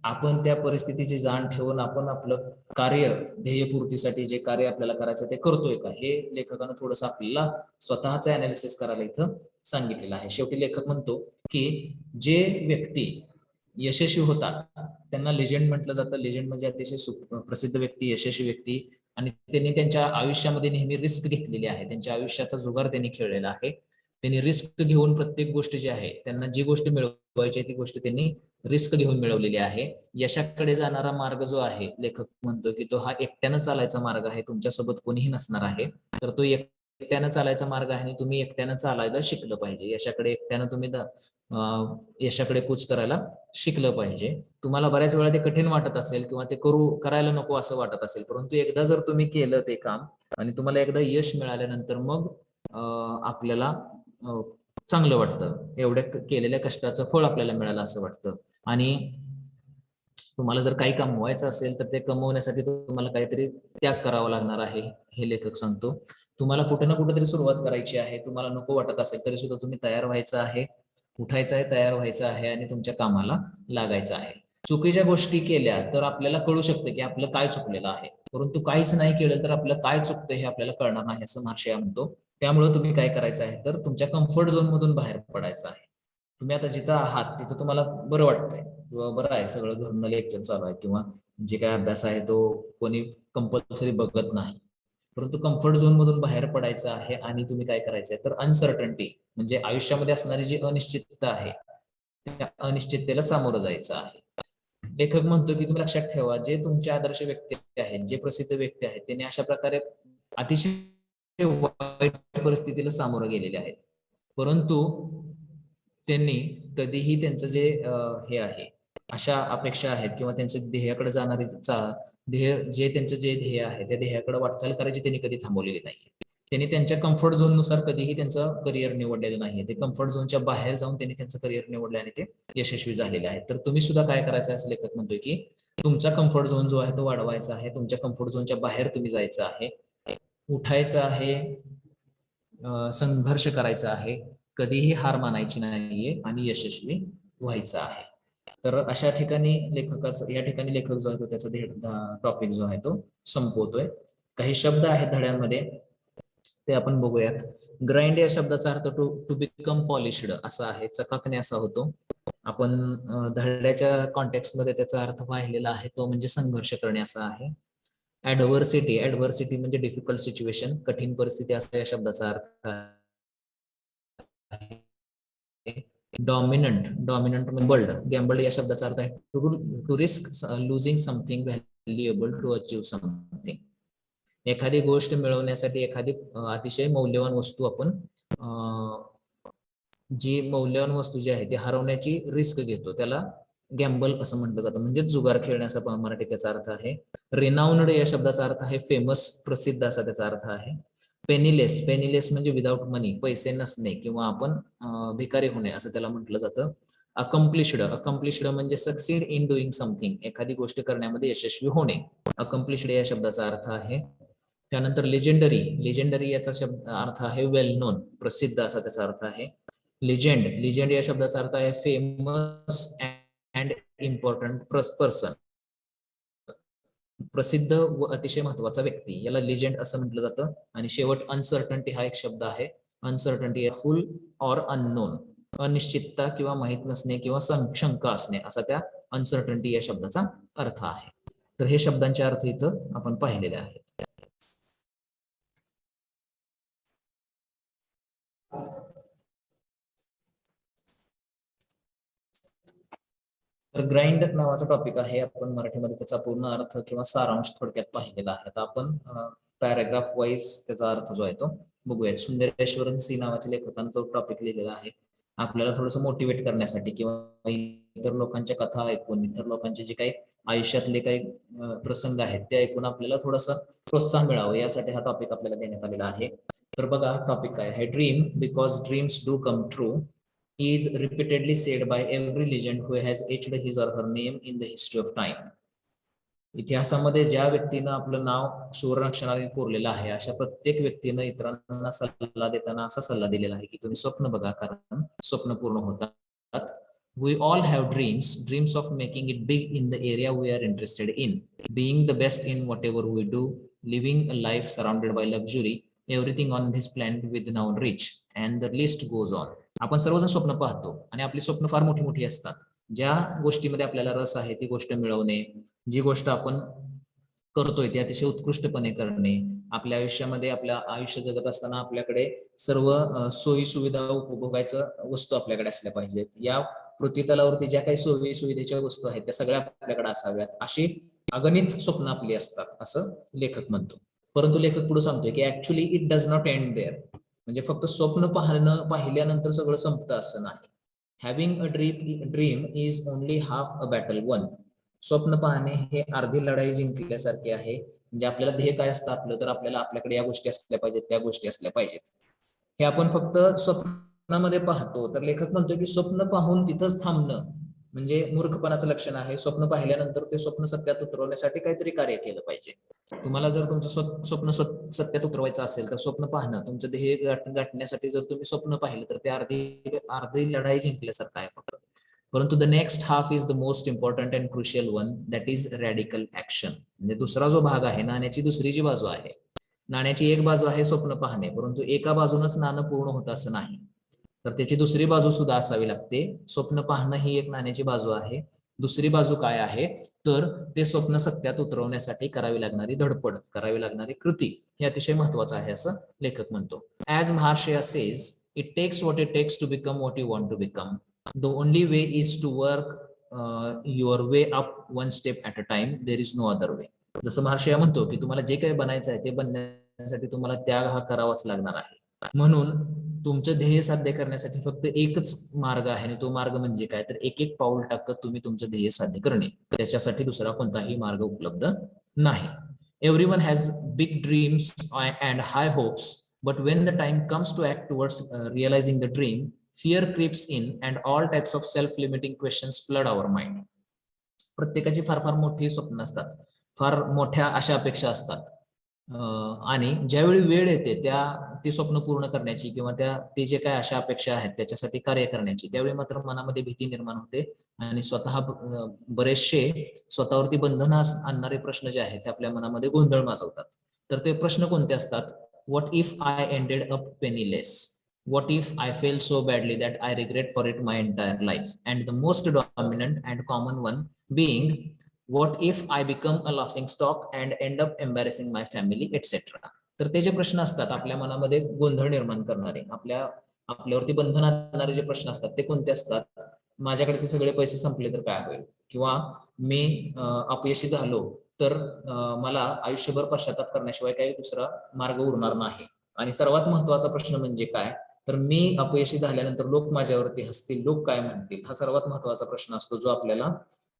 आपण त्या परिस्थितीची जाण ठेवून आपण आपलं कार्य, ध्येयपूर्तीसाठी जे कार्य आपल्याला करायचं ते करतोय का, हे लेखकानं थोडंसं आपल्याला स्वतःच अनालिसिस करायला इथं सांगितलेलं आहे. शेवटी लेखक म्हणतो की जे व्यक्ती यशस्वी होतात त्यांना लेजंड म्हटलं जातं. लेजंड म्हणजे अतिशय प्रसिद्ध व्यक्ती, यशस्वी व्यक्ती, आणि त्यांनी त्यांच्या आयुष्यामध्ये नेहमी रिस्क घेतलेली आहे. त्यांच्या आयुष्याचा जुगार त्यांनी खेळलेला आहे. त्यांनी रिस्क घेऊन प्रत्येक गोष्ट जी आहे, त्यांना जी गोष्ट मिळवायची आहे ती गोष्ट त्यांनी रिस्क घेऊन मिळवलेली आहे. यशाकडे जाणारा मार्ग जो आहे, लेखक म्हणतो की तो हा एकट्यानं चालायचा मार्ग आहे, तुमच्यासोबत कोणीही नसणार आहे. तर तो एकट्यानं चालायचा मार्ग आहे आणि तुम्ही एकट्यानं चालायला शिकलं पाहिजे. यशाकडे एकट्यानं तुम्ही यशाकडे कूच करायला शिकलं पाहिजे. तुम्हाला बऱ्याच वेळा ते कठीण वाटत असेल किंवा ते करायला नको असं वाटत असेल, परंतु एकदा जर तुम्ही केलं ते काम आणि तुम्हाला एकदा यश मिळाल्यानंतर मग आपल्याला चांगलं वाटतं. एवढ्या केलेल्या कष्टाचं फळ आपल्याला मिळालं असं वाटतं. आणि तुम्हाला जर काही कमवायचं असेल तर ते कमवण्यासाठी तुम्हाला काहीतरी त्याग करावा लागणार आहे, हे लेखक सांगतो. तुम्हाला कुठे ना कुठेतरी सुरुवात करायची आहे. तुम्हाला नको वाटत असेल तरी सुद्धा तुम्ही तयार व्हायचं आहे, उठायचं आहे, तयार व्हायचं आहे आणि तुमच्या कामाला लागायचं आहे. चुकीच्या गोष्टी केल्या तर आपल्याला कळू शकतं की आपलं काय चुकलेलं आहे, परंतु काहीच नाही केलं तर आपलं काय चुकतं हे आपल्याला कळणार नाही, असं महाशय म्हणतो. त्यामुळे तुम्ही काय करायचं आहे तर तुमच्या कम्फर्ट झोन मधून बाहेर पडायचं आहे. तुम्ही आता जिथं आहात तिथं तुम्हाला बरं वाटतंय किंवा बरं आहे, सगळं घरून लेक्चर चालू आहे किंवा जे काय अभ्यास आहे तो कोणी कंपल्सरी बघत नाही, परंतु कम्फर्ट झोन मधून बाहेर पडायचं आहे आणि तुम्ही काय करायचंय तर अनसर्टन्टी म्हणजे आयुष्यामध्ये असणारी जी अनिश्चितता आहे त्या अनिश्चिततेला सामोरं जायचं आहे. लेखक म्हणतो की तुम्ही लक्षात ठेवा, जे तुमचे आदर्श व्यक्ती आहेत, जे प्रसिद्ध व्यक्ती आहेत, त्यांनी अशा प्रकारे अतिशय वाईट परिस्थितीला सामोरं गेलेले आहेत, परंतु त्यांनी कधीही त्यांचं जे हे आहे, अशा अपेक्षा आहेत किंवा त्यांचं ध्येयाकडे जाणारी त्यांचं जे ध्येय आहे त्या ध्येयाकडे वाटचाल करायची त्यांनी कधी थांबवलेली नाही. त्यांनी त्यांच्या कम्फर्ट झोन नुसार कधीही त्यांचं करिअर निवडलेलं नाही. ते कम्फर्ट झोनच्या बाहेर जाऊन त्यांनी त्यांचं करिअर निवडलं आणि ते यशस्वी झालेले आहेत. तर तुम्ही सुद्धा काय करायचं असं लेखक म्हणतोय की तुमचा कम्फर्ट झोन जो आहे तो वाढवायचा आहे. तुमच्या कम्फर्ट झोनच्या बाहेर तुम्ही जायचं आहे, उठायचं आहे, संघर्ष करायचा आहे, कधीही हार मानायची नाहीये आणि यशस्वी व्हायचं आहे. तर अशा ठिकाणी या ठिकाणी लेखक जो आहे तो त्याचा टॉपिक जो आहे तो संपवतोय. काही शब्द आहेत धड्यामध्ये ते आपण बघूयात. ग्राइंड या शब्दाचा अर्थ टू बिकम पॉलिश्ड असा आहे, चकाकणे असा होतो. आपण धड्याच्या कॉन्टेक्स्ट मध्ये त्याचा अर्थ पाहिलेला आहे, तो म्हणजे संघर्ष करणे असा आहे. ऍडव्हर्सिटी म्हणजे डिफिकल्ट सिच्युएशन, कठीण परिस्थिती असा या शब्दाचा अर्थ आहे. डॉमिनंट म्हणजे गॅम्बल्ड या शब्दाचा अर्थ आहे to risk losing something valuable to achieve something. एखादी गोष्ट मिळवण्यासाठी एखादी अतिशय मौल्यवान वस्तू आपण जी मौल्यवान वस्तू जी आहे ती हरवण्याची रिस्क घेतो, त्याला गॅम्बल असं म्हटलं जातं, म्हणजे जुगार खेळण्याचा मराठी त्याचा अर्थ आहे. रिनाउंड या शब्दाचा अर्थ आहे फेमस, प्रसिद्ध असा त्याचा अर्थ आहे. पेनीलेस म्हणजे विदाउट मनी, पैसे नसणे किंवा आपण भिकारी होणे असं त्याला म्हटलं जातं. अकम्प्लिश्ड म्हणजे सक्सीड इन डुईंग समथिंग, एखादी गोष्ट करण्यामध्ये यशस्वी होणे, अकम्प्लिश्ड या शब्दाचा अर्थ आहे. त्यानंतर लेजेंडरी याचा शब्द अर्थ आहे वेल नोन, प्रसिद्ध असा त्याचा अर्थ आहे. लिजेंड या शब्दाचा अर्थ आहे फेमस अँड इम्पॉर्टंट पर्सन, प्रसिद्ध व अतिशय महत्वाचा व्यक्ती, याला लिजेंड असं म्हटलं जातं. आणि शेवट अनसर्टन्टी हा एक शब्द आहे. अनसर्टन्टी फुल ऑर अननोन, अनिश्चितता किंवा माहित नसणे किंवा शंका असणे असा त्या अनसर्टन्टी या शब्दाचा अर्थ आहे. तर हे शब्दांचे अर्थ इथं आपण पाहिलेले आहेत. तर ग्राइंड नावाचा टॉपिक आहे, आपण मराठीमध्ये त्याचा पूर्ण अर्थ किंवा सारांश थोडक्यात पाहिलेला आहे. तर आपण पॅराग्राफ वाईज त्याचा अर्थ जो आहे तो बघूयात. सुंदरेश्वरन सी नावाच्या लेखकाने तो टॉपिक लिहिलेला आहे आपल्याला थोडंसं मोटिवेट करण्यासाठी किंवा इतर लोकांच्या कथा ऐकून, इतर लोकांचे जे काही आयुष्यातले काही प्रसंग आहेत ते ऐकून आपल्याला थोडंसं प्रोत्साहन मिळावं यासाठी हा टॉपिक आपल्याला देण्यात आलेला आहे. तर बघा टॉपिक काय आहे. Dream because dreams do come true is repeatedly said by every legend who has etched his or her name in the history of time. इतिहासामध्ये ज्या व्यक्तीनं आपलं नाव सुवर्ण अक्षराने कोरलेलं आहे अशा प्रत्येक व्यक्तीनं इतरांना सल्ला देताना असा सल्ला दिलेला आहे की तुम्ही स्वप्न बघा, कारण स्वप्न पूर्ण होतात. We all have dreams of making it big in the area we are interested in, being the best in whatever we do, living a life surrounded by luxury, everything on this planet within reach, and the list goes on. आपण सर्वजण स्वप्न पाहतो आणि आपली स्वप्न फार मोठी मोठी असतात. ज्या गोष्टीमध्ये आपल्याला रस आहे ती गोष्ट मिळवणे, जी गोष्ट आपण करतोय ते अतिशय उत्कृष्टपणे करणे, आपल्या आयुष्यामध्ये आपल्या आयुष्य जगत असताना आपल्याकडे सर्व सोयी सुविधा उपभोगायचं वस्तू आपल्याकडे असल्या पाहिजेत. या पृथ्वीतलावरती ज्या काही सोयी सुविधेच्या वस्तू आहेत त्या सगळ्या आपल्याकडे असाव्यात, अशी अगणित स्वप्न आपली असतात असं लेखक म्हणतो. परंतु लेखक पुढे सांगतोय की actually it does not end there. म्हणजे फक्त स्वप्न पाहिल्यानंतर सगळं संपतं असं नाही. Having a dream is only half a battle won. स्वप्न पाहणे हे अर्धी लढाई जिंकल्यासारखे आहे. म्हणजे आपल्याला ध्येय काय असतं आपलं, तर आपल्याला आपल्याकडे या गोष्टी असल्या पाहिजेत, त्या गोष्टी असल्या पाहिजेत. हे आपण फक्त स्वप्नामध्ये पाहतो. तर लेखक म्हणतो की स्वप्न पाहून तिथंच थांबणं म्हणजे मूर्खपणाचं लक्षण आहे. स्वप्न पाहिल्यानंतर ते स्वप्न सत्यात उतरवण्यासाठी काहीतरी कार्य केलं पाहिजे. तुम्हाला जर तुमचं स्वप्न सत्यात उतरवायचं असेल तर स्वप्न पाहणं, तुमचं ध्येय गाठण्यासाठी जर तुम्ही स्वप्न पाहिलं तर ते अर्धी लढाई जिंकल्यासारखं आहे फक्त. परंतु the next half is the most important and crucial one, that is radical action. म्हणजे दुसरा जो भाग आहे, नाण्याची दुसरी जी बाजू आहे, नाण्याची एक बाजू आहे स्वप्न पाहणे, परंतु एका बाजूनच नाणं पूर्ण होतं असं नाही, तर त्याची दुसरी बाजू सुद्धा असावी लागते. स्वप्न पाहणं ही एक नाण्याची बाजू आहे. दुसरी बाजू काय आहे, तर ते स्वप्न सत्यात उतरवण्यासाठी करावी लागणारी धडपड, करावी लागणारी कृती, हे अतिशय महत्वाचं आहे असं लेखक म्हणतो. ऍज महाशया says, it takes what it takes to become what you want to become. The only way is to work your way up one step at a time. There is no other way. जसं महर्षी म्हणतो की तुम्हाला जे काही बनायचं आहे ते बनण्यासाठी तुम्हाला त्याग हा करावाच लागणार आहे. म्हणून तुमचं ध्येय साध्य करण्यासाठी फक्त एकच मार्ग आहे आणि तो मार्ग म्हणजे काय, तर एक एक पाऊल टाकत तुम्ही तुमचं ध्येय साध्य करणे. त्याच्यासाठी दुसरा कोणताही मार्ग उपलब्ध नाही. Everyone has big dreams and high hopes, but when the time comes to act towards realizing the dream, fear creeps in and all types of self-limiting questions flood our mind. प्रत्येकाची फार फार मोठी स्वप्न असतात, फार मोठ्या अशा अपेक्षा असतात, आणि ज्यावेळी वेळ येते ती स्वप्न पूर्ण करण्याची किंवा ते जे काय अशा अपेक्षा आहेत त्याच्यासाठी कार्य करण्याची, त्यावेळी मात्र मनामध्ये भीती निर्माण होते आणि बरेचसे स्वतःवरती बंधनं आणणारे प्रश्न जे आहेत ते आपल्या मनामध्ये गोंधळ माजवतात. तर ते प्रश्न कोणते असतात? What if I ended up penniless? What if I fail so badly that I regret for it my entire life? And the most dominant and common one being, what if I become a laughing stock and end up embarrassing my family, etc. तर ते जे प्रश्न असतात आपल्या मनामध्ये गोंधळ निर्माण करणारे, आपल्यावरती बंधन आणणारे जे प्रश्न असतात ते कोणते असतात? माझ्याकडचे सगळे पैसे संपले तर काय होईल, किंवा मी अपयशी झालो तर मला आयुष्यभर पश्चाताप करण्याशिवाय काही दुसरा मार्ग उरणार नाही. आणि सर्वात महत्वाचा प्रश्न म्हणजे काय, तर मी अपयशी झाल्यानंतर लोक माझ्यावरती हसतील, लोक काय म्हणतील, हा सर्वात महत्वाचा प्रश्न असतो जो आपल्याला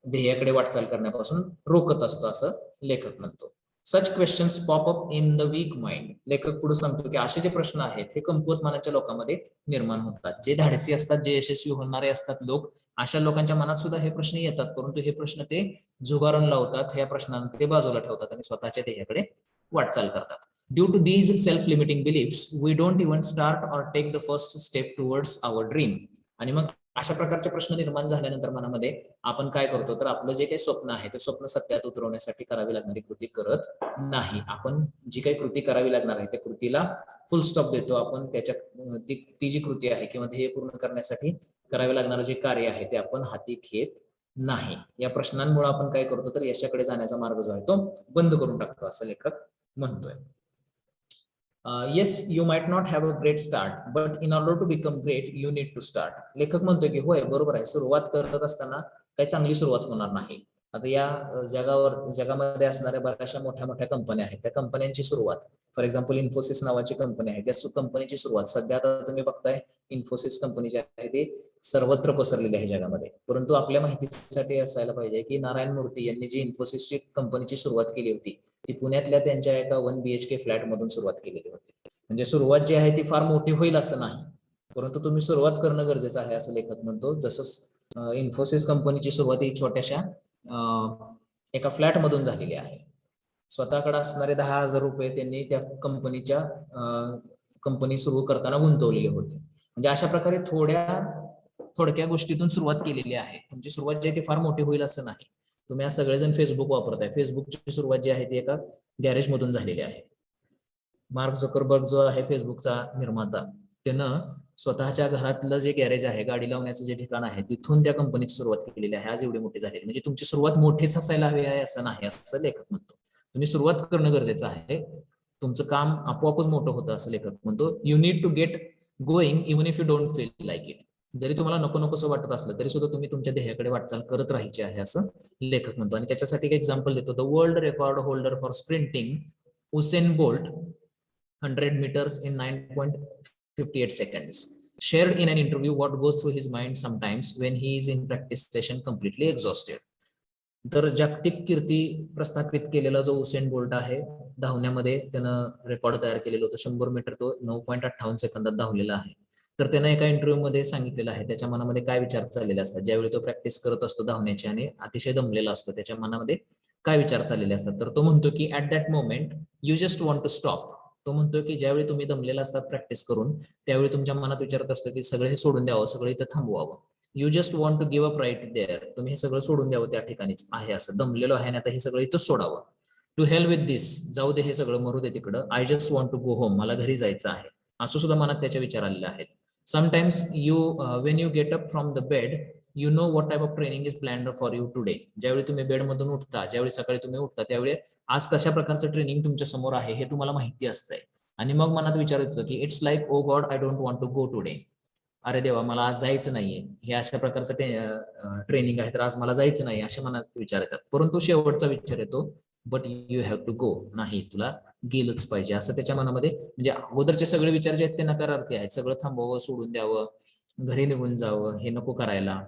ध्येयाकडे वाटचाल करण्यापासून रोखत असतो असं लेखक म्हणतो. Such questions pop up in the weak mind. लेखक पुढे सांगतो की असे जे प्रश्न आहेत हे कमकुवत मनाच्या लोकांमध्ये निर्माण होतात. जे धाडसी असतात, जे यशस्वी होणारे असतात लोक, अशा लोकांच्या मनात सुद्धा हे प्रश्न येतात, परंतु हे प्रश्न ते झुगारून लावतात, ह्या प्रश्नांना ते बाजूला ठेवतात आणि स्वतःच्या ध्येयाकडे वाटचाल करतात. Due to these self-limiting beliefs, we don't even start or take the first step towards our dream. आणि मग अशा प्रकारचे प्रश्न निर्माण झाल्यानंतर मनामध्ये आपण काय करतो, तर आपलं जे काही स्वप्न आहे ते स्वप्न सत्यात उतरवण्यासाठी करावी लागणारी कृती करत नाही. आपण जी काही कृती करावी लागणार आहे त्या कृतीला फुल स्टॉप देतो. आपण ती जी कृती आहे किंवा ध्येय पूर्ण करण्यासाठी करावे लागणारं जे कार्य आहे ते आपण हाती घेत नाही. या प्रश्नांमुळे आपण काय करतो, तर यशाकडे जाण्याचा मार्ग जो आहे तो बंद करून टाकतो असं लेखक म्हणतोय. Yes, you might not have a great start, but in order to become great, you need to start. लेखक म्हणतोय की होय, बरोबर आहे, सुरुवात करत असताना काही चांगली सुरुवात होणार नाही. आता या जगामध्ये असणाऱ्या बऱ्याचशा मोठ्या मोठ्या कंपन्या आहेत, त्या कंपन्यांची सुरुवात, फॉर एक्झाम्पल इन्फोसिस नावाची कंपनी आहे, त्या कंपनीची सुरुवात सध्या आता तुम्ही बघताय इन्फोसिस कंपनी जी आहे ती सर्वत्र पसरलेली आहे जगामध्ये. परंतु आपल्या माहितीसाठी असायला पाहिजे की नारायण मूर्ती यांनी जी इन्फोसिसची कंपनीची सुरुवात केली होती ती पुण्यातल्या त्यांच्या एका 1 BHK फ्लॅट मधून सुरुवात केलेली होती. म्हणजे सुरुवात जी आहे ती फार मोठी होईल असं नाही, परंतु तुम्ही सुरुवात करणं गरजेचं आहे असं लेखक म्हणतो. जसं इन्फोसिस कंपनीची सुरुवात ही छोट्याशा एका फ्लॅट मधून झालेली आहे. स्वतःकडे असणारे 10,000 रुपये त्यांनी त्या कंपनी सुरू करताना गुंतवलेले होते. म्हणजे अशा प्रकारे थोडक्या गोष्टीतून सुरुवात केलेली आहे. तुमची सुरुवात जी आहे ती फार मोठी होईल असं नाही. तुम्ही आज सगळेजण फेसबुक वापरताय. फेसबुकची सुरुवात जी आहे ती एका गॅरेज मधून झालेली आहे. मार्क झुकरबर्ग जो आहे फेसबुकचा निर्माता, त्यानं स्वतःच्या घरातलं जे गॅरेज आहे, गाडी लावण्याचं जे ठिकाण आहे, तिथून त्या कंपनीची सुरुवात केलेली आहे. आज एवढी मोठी झालेली. म्हणजे तुमची सुरुवात मोठीच असायला हवी आहे असं नाही, असं लेखक म्हणतो. तुम्ही सुरुवात करणं गरजेचं आहे. तुमचं काम आपोआपच मोठं होतं असं लेखक म्हणतो. You need to get going even if you don't feel like it. जरी तुम्हाला नको नकोसं वाटत असलं तरी सुद्धा तुम्ही तुमच्या ध्येयाकडे वाटचाल करत राहायची आहे असं लेखक म्हणतो. आणि त्याच्यासाठी एक एक्झाम्पल देतो. The world record holder for sprinting Usain bolt 100 meters in 9.58 seconds shared in an interview what goes through his mind sometimes when he is in practice session completely exhausted. तर जागतिक कीर्ती प्रस्थापित केलेला जो उसेन बोल्ट आहे, धावण्यामध्ये त्यानं रेकॉर्ड तयार केलेलं होतं. 100 मीटर तो 9.58 सेकंदात धावलेला आहे. तर त्यानं एका इंटरव्ह्यू मध्ये सांगितलेलं आहे त्याच्या मनामध्ये काय विचार चाललेले असतात ज्यावेळी तो प्रॅक्टिस करत असतो धावण्याची आणि अतिशय दमलेला असतो. त्याच्या मनामध्ये काय विचार चाललेले असतात. तर तो म्हणतो की at that moment you just want to stop. तो म्हणतो की ज्यावेळी तुम्ही दमलेला असतात प्रॅक्टिस करून, त्यावेळी तुमच्या मनात विचारत असतं की सगळं हे सोडून द्यावं, सगळं इथं थांबवावं. You just want to give up right there. तुम्ही हे सगळं सोडून द्यावं त्या ठिकाणीच आहे असं दमलेलो आहे आणि आता हे सगळं इथंच सोडावं. To help with this. जाऊ दे हे सगळं, मरू दे तिकडं. I just want to go home. मला घरी जायचं आहे. असं सुद्धा मनात त्याच्या विचार आलेले आहेत. Sometimes Wien you get up from the bed you know what type of training is planned for you today. ज्यावेळी तुम्ही बेडमधून उठता, ज्यावेळी सकाळी तुम्ही उठता, त्यावेळी आज कशा प्रकारचं ट्रेनिंग तुमच्या समोर आहे हे तुम्हाला माहिती असतंय. आणि मग मनात विचार येतो की it's like oh God I don't want to go today. अरे देवा, मला आज जायचं नाहीये. हे अशा प्रकारचं ट्रेनिंग आहे तर आज मला जायचं नाही अशा मनात विचार येतात. परंतु शेवटचा विचार येतो but you have to go. नाही, तुला गेलंच पाहिजे असं त्याच्या मनामध्ये. म्हणजे अगोदरचे सगळे विचार जे आहेत ते नकारार्थी आहेत. सगळं थांबवावं, सोडून द्यावं, घरी निघून जावं, हे नको करायला,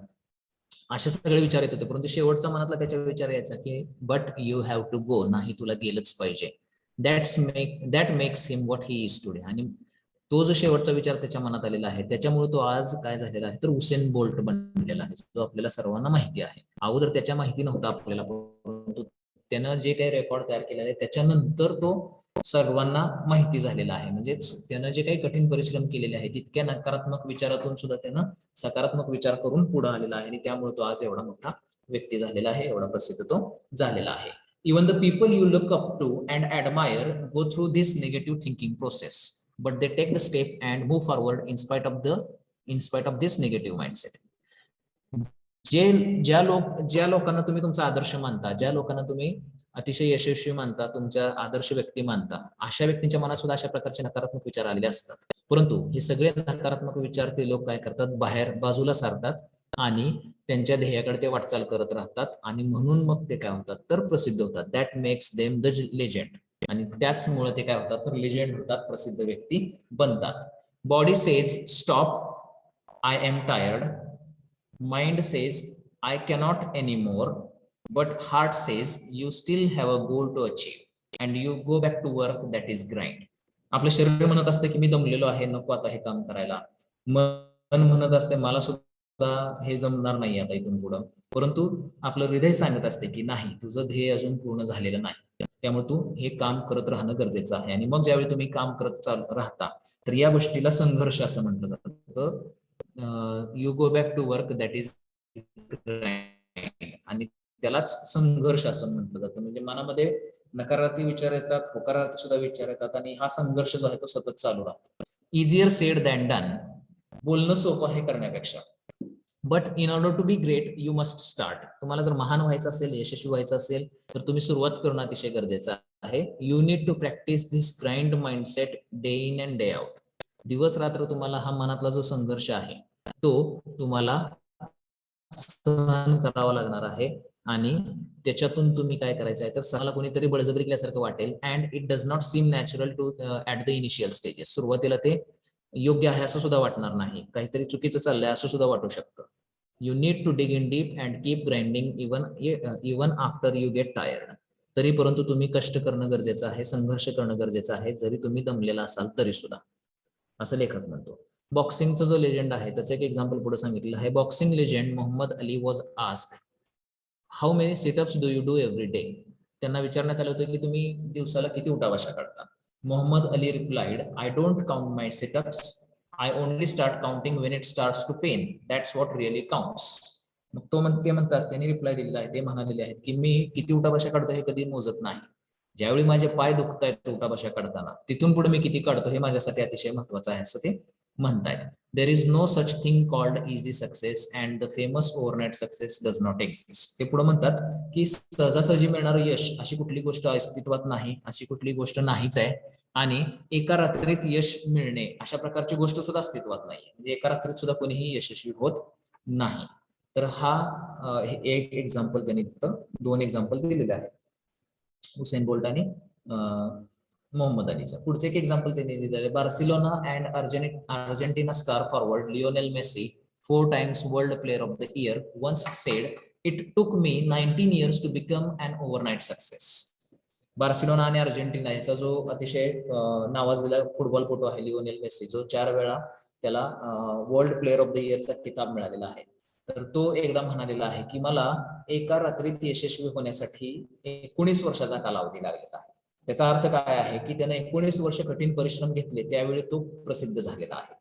असे सगळे विचार येत होते. परंतु शेवटचा मनातला त्याच्या विचार यायचा की but you have to go. नाही, तुला गेलंच पाहिजे. That makes him what he is today. आणि तो जो शेवटचा विचार त्याच्या मनात आलेला आहे त्याच्यामुळे तो आज काय झालेला आहे तर उसेन बोल्ट बनलेला आहे, जो आपल्याला सर्वांना माहिती आहे. अगोदर त्याच्या माहिती नव्हतं आपल्याला, परंतु त्यानं जे काही रेकॉर्ड तयार केलेला आहे त्याच्यानंतर तो सर्वांना माहिती झालेला आहे. म्हणजेच त्यानं जे काही कठीण परिश्रम केलेले आहेत तितक्या नकारात्मक विचारातून सुद्धा त्यानं सकारात्मक विचार करून पुढे आलेला आहे आणि त्यामुळे तो आज एवढा मोठा व्यक्ती झालेला आहे, एवढा प्रसिद्ध तो झालेला आहे. Even the people you look up to and admire go through this negative thinking process, but they take the step and move forward in spite of this negative mindset. ज्या लोकांना तुम्ही तुमचा आदर्श मानता, ज्या लोकांना तुम्ही अतिशय यशस्वी मानता, तुमच्या आदर्श व्यक्ती मानता, अशा व्यक्तींच्या मनात सुद्धा अशा प्रकारचे नकारात्मक विचार आलेले असतात. परंतु हे सगळे नकारात्मक विचार ते लोक काय करतात, बाहेर बाजूला सारतात आणि त्यांच्या ध्येयाकडे ते वाटचाल करत राहतात आणि म्हणून मग ते काय होतात तर प्रसिद्ध होतात. That makes them the legend. आणि त्याचमुळे ते काय होतात तर लेजेंड होतात, प्रसिद्ध व्यक्ती बनतात. Body says stop, I am tired. Mind says I cannot anymore. But heart says you still have a goal to achieve and you go back to work that is grind. आपलं शरीर म्हणत असतं की मी दमलेलो आहे, नको आता हे काम करायला. मन म्हणत असते मला सुद्धा हे जमणार नाही आता इथून पुढं. परंतु आपलं हृदय सांगत असते की नाही, तुझं ध्येय अजून पूर्ण झालेलं नाही, त्यामुळे तू हे काम करत राहणं गरजेचं आहे. आणि मग ज्यावेळी तुम्ही काम करत राहता तर या गोष्टीला संघर्ष असं म्हटलं जातं. You go back to work that is grind. आणि त्यालाच संघर्ष असं म्हटलं जातं. म्हणजे मनामध्ये नकारार्थी विचार येतात, होकारार्थी सुद्धा विचार येतात आणि हा संघर्ष जो आहे तो सतत चालू राहतो. Easier said than done. बोलणं सोपं आहे करण्यापेक्षा. But in order to be great you must start. तुम्हाला जर महान व्हायचं असेल, यशस्वी व्हायचं असेल तर तुम्ही सुरुवात करणं अतिशय गरजेचं आहे. You need to practice this grind mindset day in and day out. दिवस रात्र तुम्हाला हा मनातला जो संघर्ष आहे तो तुम्हाला सहन करावा लागणार आहे आणि त्याच्यातून तुम्ही काय करायचं आहे तर मला कोणीतरी बळजबरी केल्यासारखं वाटेल. And it does not seem natural to at the initial stages. सुरुवातीला ते योग्य आहे असं सुद्धा वाटणार नाही, काहीतरी चुकीचं चाललंय असं सुद्धा वाटू शकतं. You need to dig in deep and keep grinding even after you get tired. तरी परंतु तुम्ही कष्ट करणं गरजेचं आहे, संघर्ष करणं गरजेचं आहे, जरी तुम्ही दमलेला असाल तरी सुद्धा, असं लेखक म्हणतो. बॉक्सिंगचा जो लेजंड आहे त्याचं एक एक्झाम्पल पुढे सांगितलेलं आहे. Boxing legend Muhammad Ali was asked how many situps do you do every day. त्यांना विचारण्यात आलं होतं की तुम्ही दिवसाला किती उठाबशा काढता. Muhammad Ali replied, I don't count my situps, I only start counting when it starts to pain, that's what really counts. मग ते म्हणतात, त्यांनी रिप्लाय दिलेला आहे, ते म्हणालेले आहेत की मी किती उठाबशा काढतो हे कधी मोजत नाही. ज्यावेळी माझे पाय दुखतायत उठाबशा काढताना, तिथून पुढे मी किती काढतो हे माझ्यासाठी अतिशय महत्वाचं आहे असं ते म्हणतायत. There is no such thing called easy success and the famous overnight success does not exist. ते पुढे म्हणतात की सहजासहजी मिळणारं यश अशी कुठली गोष्ट अस्तित्वात नाही, अशी कुठली गोष्ट नाहीच आहे. आणि एका रात्रीत यश मिळणे अशा प्रकारची गोष्ट सुद्धा अस्तित्वात नाही. म्हणजे एका रात्रीत सुद्धा कोणीही यशस्वी होत नाही. तर हा एक एक्झाम्पल त्यांनी तिथं 2 एक्झाम्पल दिलेले आहेत, हुसेन बोल्ट आणि मोहम्मद अलीचा. पुढचे एक एक्झाम्पल त्यांनी दिलेले, Barcelona and Argentina star forward Lionel Messi 4 times world player of the year once said, it took me 19 years to become an overnight success. Barcelona आणि अर्जेंटिना याचा जो अतिशय नावाजलेला फुटबॉलपटू आहे लिओनेल मेसी, जो 4 वेळा त्याला वर्ल्ड प्लेयर ऑफ द इयरचा किताब मिळालेला आहे. तर तो एकदा म्हणालेला आहे की मला एका रात्रीत यशस्वी होण्यासाठी 19 वर्षाचा कालावधी लागलेला आहे. त्याचा अर्थ काय आहे की त्याने 19 वर्ष कठीण परिश्रम घेतले, त्यावेळी तो प्रसिद्ध झालेला आहे.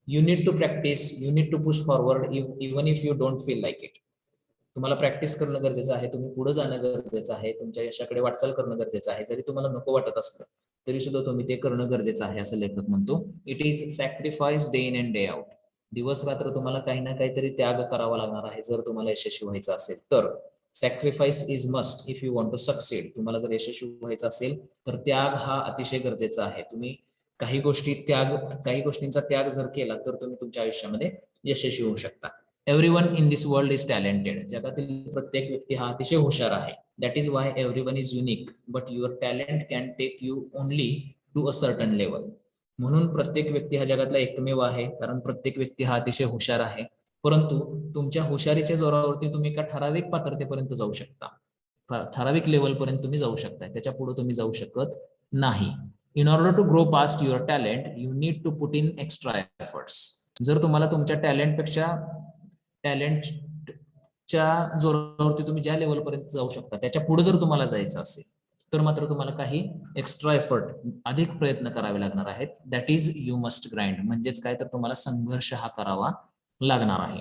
You need to practice, you need to push forward even if you don't feel like it. तुम्हाला प्रॅक्टिस करणं गरजेचं आहे, तुम्ही पुढे जाणं गरजेचं आहे, तुमच्या यशाकडे वाटचाल करणं गरजेचं आहे. जरी तुम्हाला नको वाटत असलं तरी सुद्धा तुम्ही ते करणं गरजेचं आहे असं लेखक म्हणतो. It is sacrifice day in and day out. दिवस रात्र तुम्हाला काही ना काहीतरी त्याग करावा लागणार आहे जर तुम्हाला यशस्वी व्हायचं असेल तर. Sacrifice is must if you want to succeed. तुम्हाला जर यशस्वी व्हायचं असेल तर त्याग हा अतिशय गरजेचा आहे. तुम्ही काही गोष्टींचा त्याग जर केला तर तुम्ही तुमच्या आयुष्यामध्ये यशस्वी होऊ शकता. Everyone in this world is talented. जगातील प्रत्येक व्यक्ती हा अतिशय हुशार आहे. That is why everyone is unique, but your talent can take you only to a certain level. म्हणून प्रत्येक व्यक्ती हा जगातला एकमेव आहे, कारण प्रत्येक व्यक्ती हा अतिशय हुशार आहे. परंतु तुमच्या हुशारीच्या जोरावरती तुम्ही एका ठराविक पात्रतेपर्यंत जाऊ शकता, ठराविक लेवल पर्यंत तुम्ही जाऊ शकता, त्याच्या पुढे तुम्ही जाऊ शकत नाही. In order to grow past your talent you need to put in extra efforts. जर तुम्हाला तुमच्या टॅलेंटच्या जोरावरती तुम्ही ज्या लेवल पर्यंत जाऊ शकता त्याच्या पुढे जर तुम्हाला जायचं असेल तर मात्र तुम्हाला काही एक्स्ट्रा एफर्ट, अधिक प्रयत्न करावे लागणार आहेत. That is you must grind. म्हणजेच काय तर तुम्हाला संघर्ष हा करावा लागणार आहे.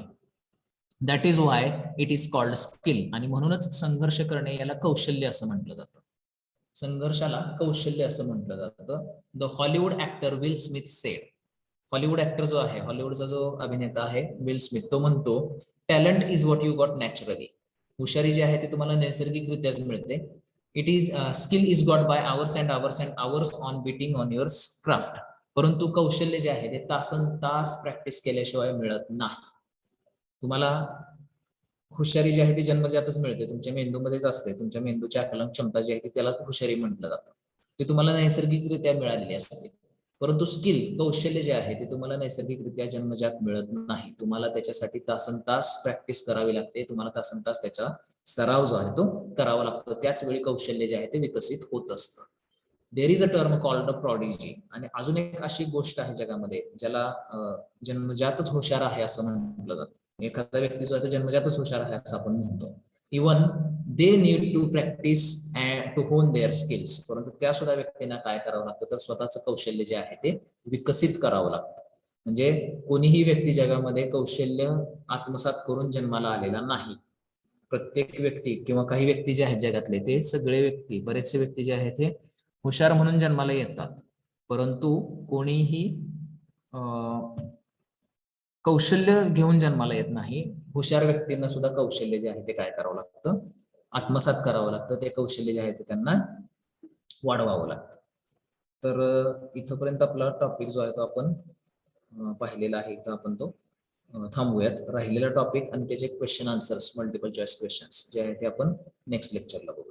That is why it is called skill. आणि म्हणूनच संघर्ष करणे याला कौशल्य असं म्हटलं जातं. संघर्षाला कौशल्य असं म्हटलं जातं. The Hollywood actor will Smith sed. Hollywood actor जो आहे, हॉलिवूडचा जो अभिनेता आहे विल स्मिथ, तो म्हणतो talent is what you got naturally. हुशारी जी आहे ती तुम्हाला नैसर्गिकरित्याच मिळते. It is skill is got by hours and hours and hours on beating on your craft. परंतु कौशल्य जे आहे ते तासनतास प्रॅक्टिस केल्याशिवाय मिळत नाही. तुम्हाला हुशारी जी आहे ती जन्मजातच मिळते, तुमच्या मेंदूमध्येच असते. तुमच्या मेंदूची आकलन क्षमता जी आहे ती त्याला हुशारी म्हटलं जातं. ते तुम्हाला नैसर्गिकरित्या मिळालेली असते. परंतु स्किल, कौशल्य जे आहे ते तुम्हाला नैसर्गिकरित्या जन्मजात मिळत नाही. तुम्हाला त्याच्यासाठी तासनतास प्रॅक्टिस करावी लागते. तुम्हाला तासनतास त्याचा सराव जो आहे तो करावा लागतो. त्याच वेळी कौशल्य जे आहे ते विकसित होत असतं. There is a term called a prodigy. आणि अजून एक अशी गोष्ट आहे जगामध्ये ज्याला जन्मजातच हुशार आहे असं म्हटलं जातं. एखादा व्यक्ती जो आहे तो जन्मजातच हुशार आहे असं आपण म्हणतो. Even they need to practice to hone their skills. परंतु त्या सुद्धा व्यक्तींना काय करावं लागतं तर स्वतःचं कौशल्य जे आहे ते विकसित करावं लागतं. म्हणजे कोणीही व्यक्ती जगामध्ये कौशल्य आत्मसात करून जन्माला आलेला नाही. प्रत्येक व्यक्ती किंवा काही व्यक्ती जे आहेत जगातले ते सगळे व्यक्ती, बरेचसे व्यक्ती जे आहेत ते हुशार म्हणून जन्माला येतात. परंतु कोणीही कौशल्य घेऊन जन्माला येत नाही. हुशार व्यक्तींना सुद्धा कौशल्य जे आहे ते काय करावं लागतं, आत्मसात करावं लागतं. ते कौशल्य जे आहे ते त्यांना वाढवावं लागतं. तर इथपर्यंत आपला टॉपिक जो आहे तो आपण पाहिलेला आहे. इथं आपण तो थांबूयात. राहिलेला टॉपिक आणि त्याचे question answers, multiple choice questions जे आहे ते आपण नेक्स्ट लेक्चरला बघू.